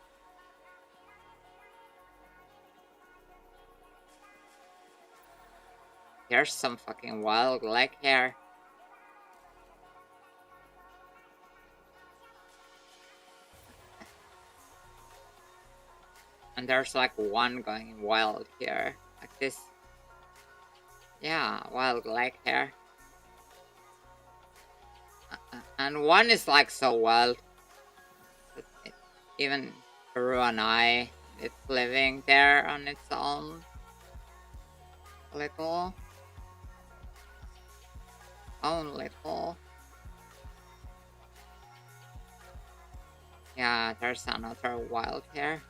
Here's some fucking wild leg hair. And there's like one going wild here. Like this. Yeah, wild leg hair. And one is like so wild. Even Peru and it's living there on its own. Little. Own little. Yeah, there's another wild hair.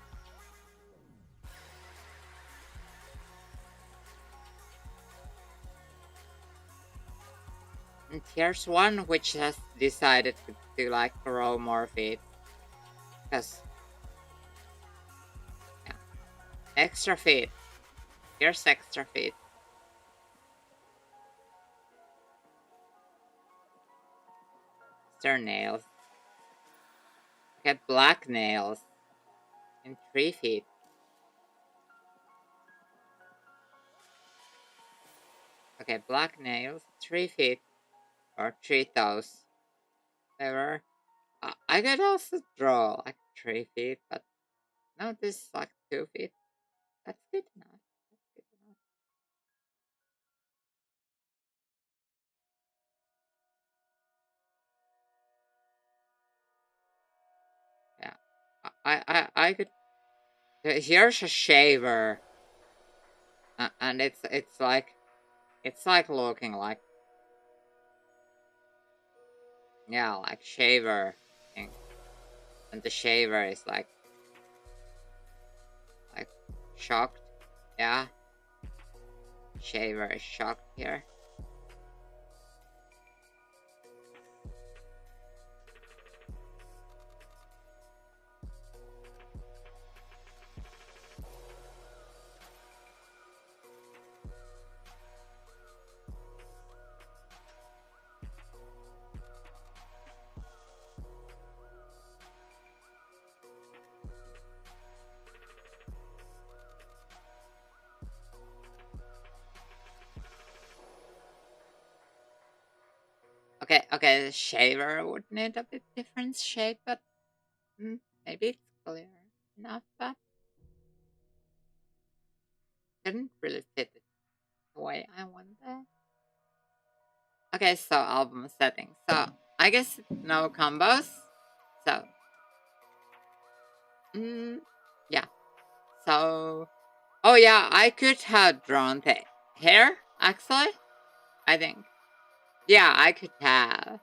And here's one which has decided to like grow more feet. Because, yeah. Extra feet. Here's extra feet. There nails. Get black nails. In 3 feet. Okay, black nails. 3 feet. Or 3 toes. Whatever. I could also draw like 3 feet, but no, this is like 2 feet. That's good enough. That's good enough. Yeah. I could. Here's a shaver. And it's like looking like, yeah, like shaver thing. And the shaver is like shocked. Yeah. Shaver is shocked here. Okay, the shaver would need a bit different shape, but maybe it's clear enough, but didn't really fit it the way I wanted. Okay, so album settings. So I guess no combos. So yeah. So oh yeah, I could have drawn the hair actually. I think. Yeah, I could have.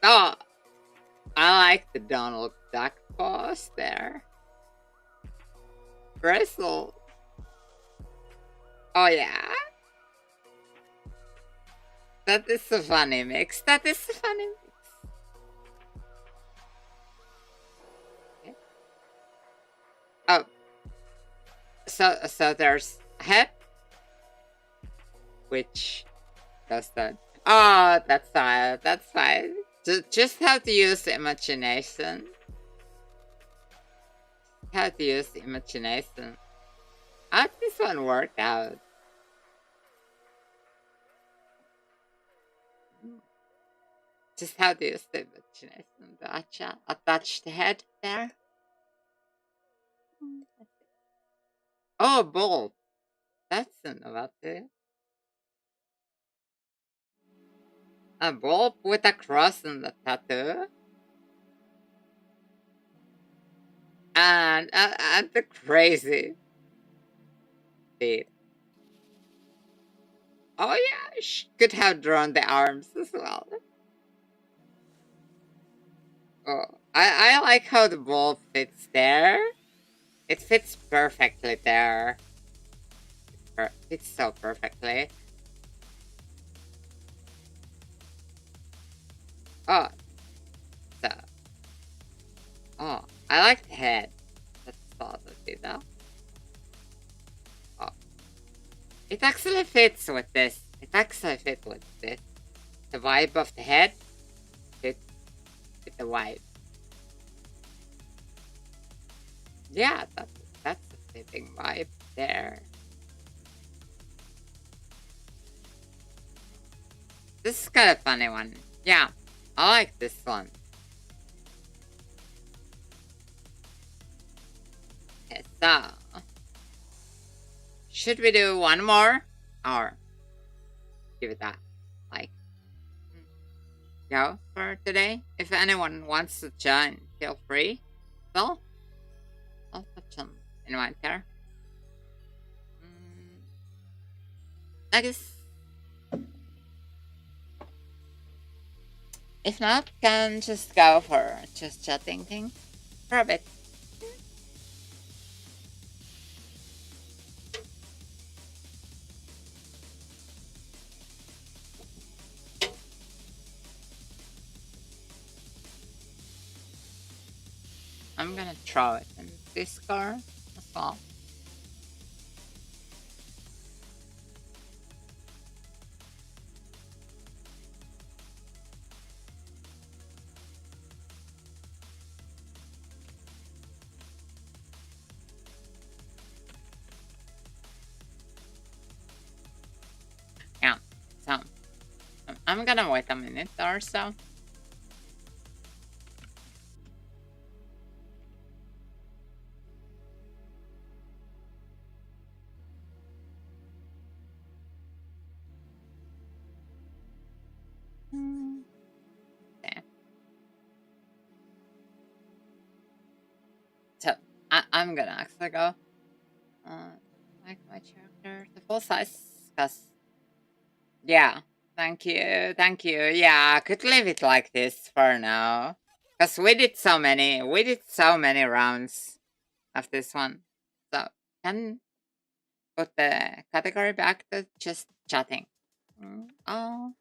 Oh, I like the Donald Duck pose there. Bristle. Oh yeah. That is a funny mix. That is a funny mix. Okay. Oh. So there's head, which does that. Oh, that's fine. That's fine. Just have to use imagination. Have to use imagination. How did this one work out? Just have to use the imagination to attach the head there. Oh, bold. That's innovative. A bulb with a cross and a tattoo. And the crazy feet. Oh yeah, she could have drawn the arms as well. Oh, I like how the bulb fits there. It fits perfectly there. It fits so perfectly. Oh, so. Oh, I like the head. That's positive though. Oh. It actually fits with this. It actually fits with this. The vibe of the head fits with the vibe. Yeah, that's a fitting vibe there. This is kind of funny one. Yeah, I like this one. Okay, so should we do one more or give it that like go for today? If anyone wants to join, feel free. So I'll put some invite there. I guess if not, can just go for just chatting thing for a bit. I'm gonna throw it in Discord as well. Yeah, so I'm gonna wait a minute or so. Okay. So I'm gonna actually go like my character to full size, cause yeah, thank you, yeah, I could leave it like this for now, cause we did so many rounds of this one, so can put the category back to just chatting. I'll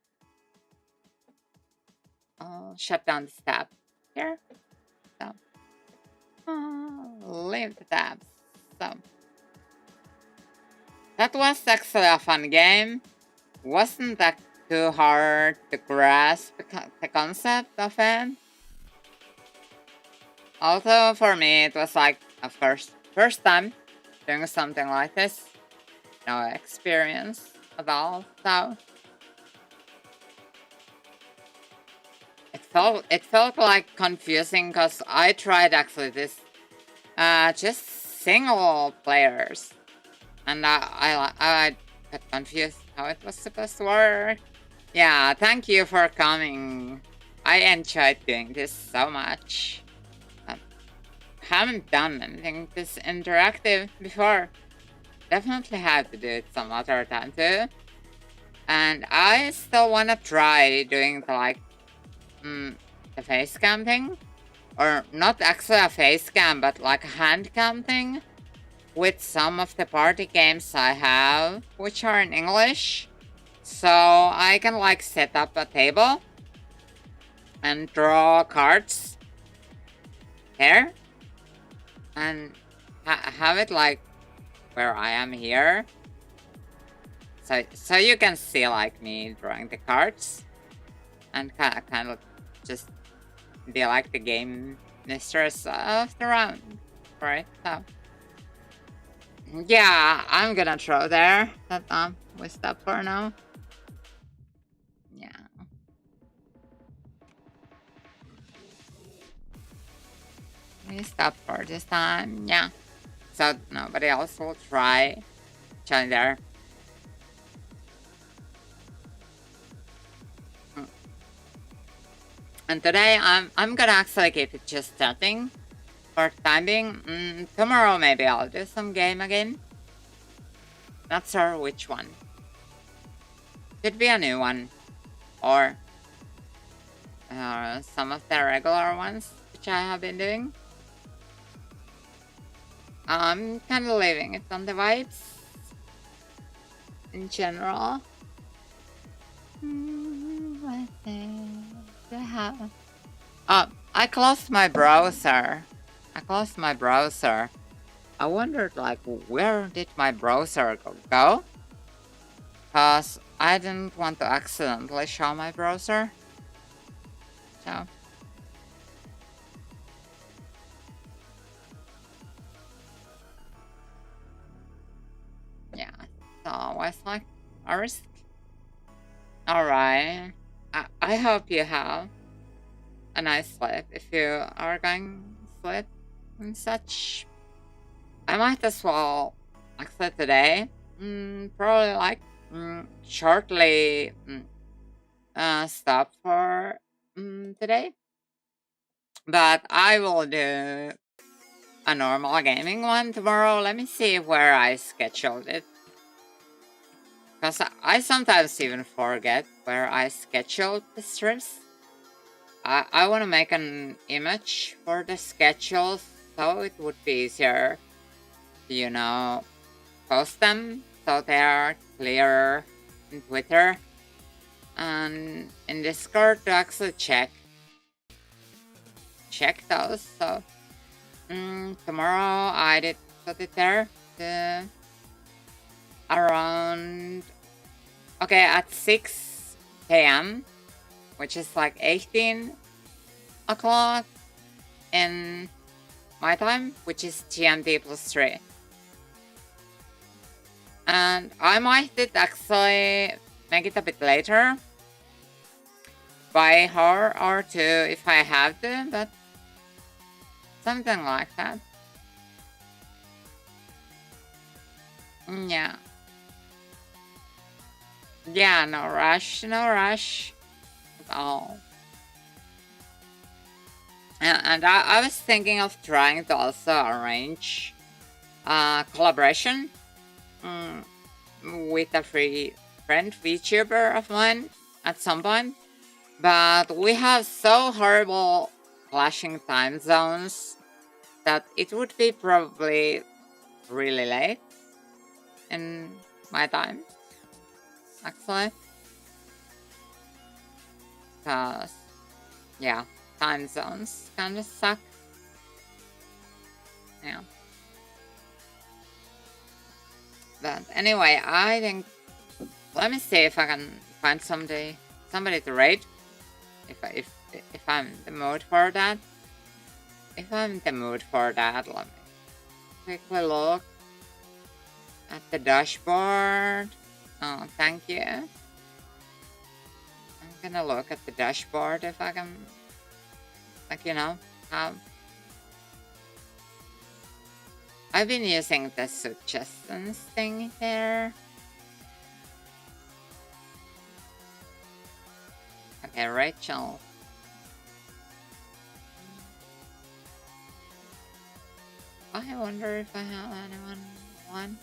shut down this tab here, so leave the tabs. So that was actually a fun game. Wasn't that too hard to grasp the concept of it? Also, for me, it was like a first time doing something like this. No experience at all, so it felt like confusing because I tried actually this just single players, and I got confused how it was supposed to work. Yeah, thank you for coming. I enjoyed doing this so much. Haven't done anything this interactive before. Definitely have to do it some other time too. And I still wanna try doing the face cam thing. Or not actually a face cam, but like a hand cam thing. With some of the party games I have, which are in English. So I can like set up a table and draw cards here. And have it like where I am here. So you can see like me drawing the cards. And kind of just be like the game mistress of the round. Right? So yeah, I'm gonna throw there. That we stop for now. Yeah. We stop for this time. Yeah. So nobody else will try. Join there. And today I'm gonna actually keep it just chatting for the time being. Tomorrow maybe I'll do some game again. Not sure which one. Could be a new one. Or some of the regular ones which I have been doing. I'm kind of leaving it on the vibes in general. What the hell? Oh, I closed my browser. I wondered like where did my browser go? Cause I didn't want to accidentally show my browser. So yeah, it's always like a risk. Alright. I hope you have a nice sleep if you are going to sleep and such. I might as well actually today. Probably like shortly stop for today. But I will do a normal gaming one tomorrow. Let me see where I scheduled it. Because I sometimes even forget where I scheduled the streams. I want to make an image for the schedule so it would be easier to, you know, post them so they are clearer in Twitter and in Discord to actually check those. So Tomorrow I did put it there to around, okay, at 6 p.m., which is like 18 o'clock in my time, which is GMT plus 3. And I might actually make it a bit later, by hour or two if I have to, but something like that. Yeah. Yeah, no rush at all. And I was thinking of trying to also arrange a collaboration with a friend VTuber of mine at some point. But we have so horrible clashing time zones that it would be probably really late in my time, actually. Because, yeah, time zones kind of suck. Yeah. But anyway, I think, let me see if I can find somebody to raid. If I'm in the mood for that. If I'm in the mood for that, let me quickly look at the dashboard. Oh, thank you. I'm gonna look at the dashboard if I can, like, you know, have. I've been using the suggestions thing there. Okay, Rachel. I wonder if I have anyone on.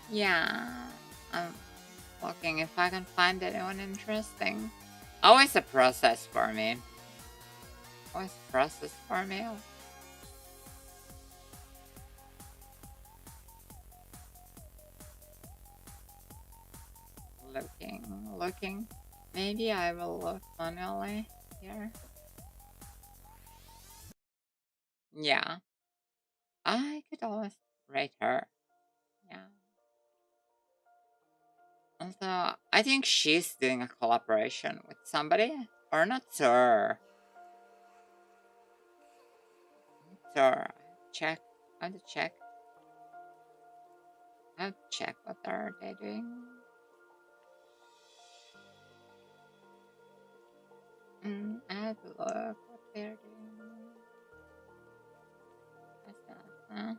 Yeah, I'm looking if I can find anyone interesting. Always a process for me. Always a process for me. Looking. Maybe I will look manually here. Yeah. I could always rate her. Yeah. Also, I think she's doing a collaboration with somebody. Or not sure. Sure. Check. I have to check. I have to check what are they doing. I have to look what they're doing. What's that? Huh?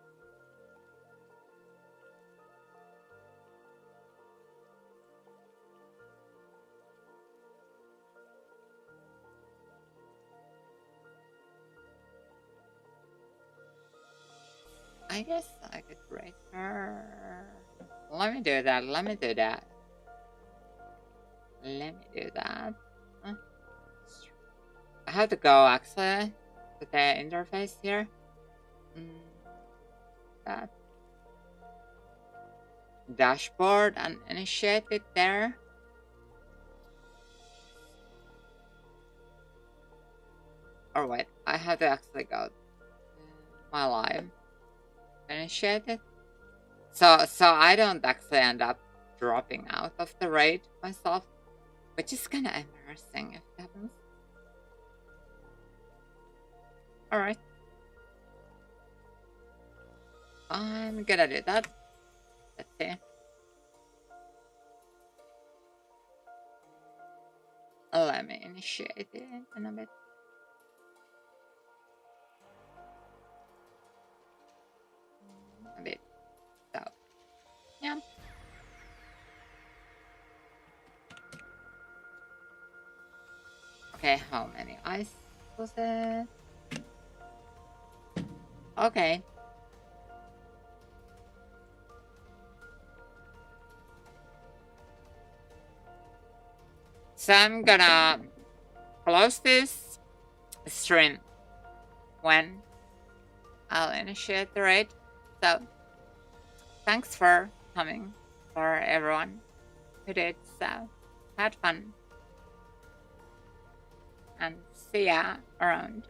I guess I could rate her. Let me do that. Huh? I have to go actually to the interface here. That dashboard and initiate it there. Or wait, I have to actually go to my live. Initiate it. So I don't actually end up dropping out of the raid myself, which is kind of embarrassing if it happens. Alright. I'm gonna do that. Let's see. Let me initiate it in a bit. A bit. So, yeah. Okay, how many ice was it? Okay. So I'm gonna close this stream when I'll initiate the raid. So thanks for coming, for everyone who did. So had fun, and see ya around.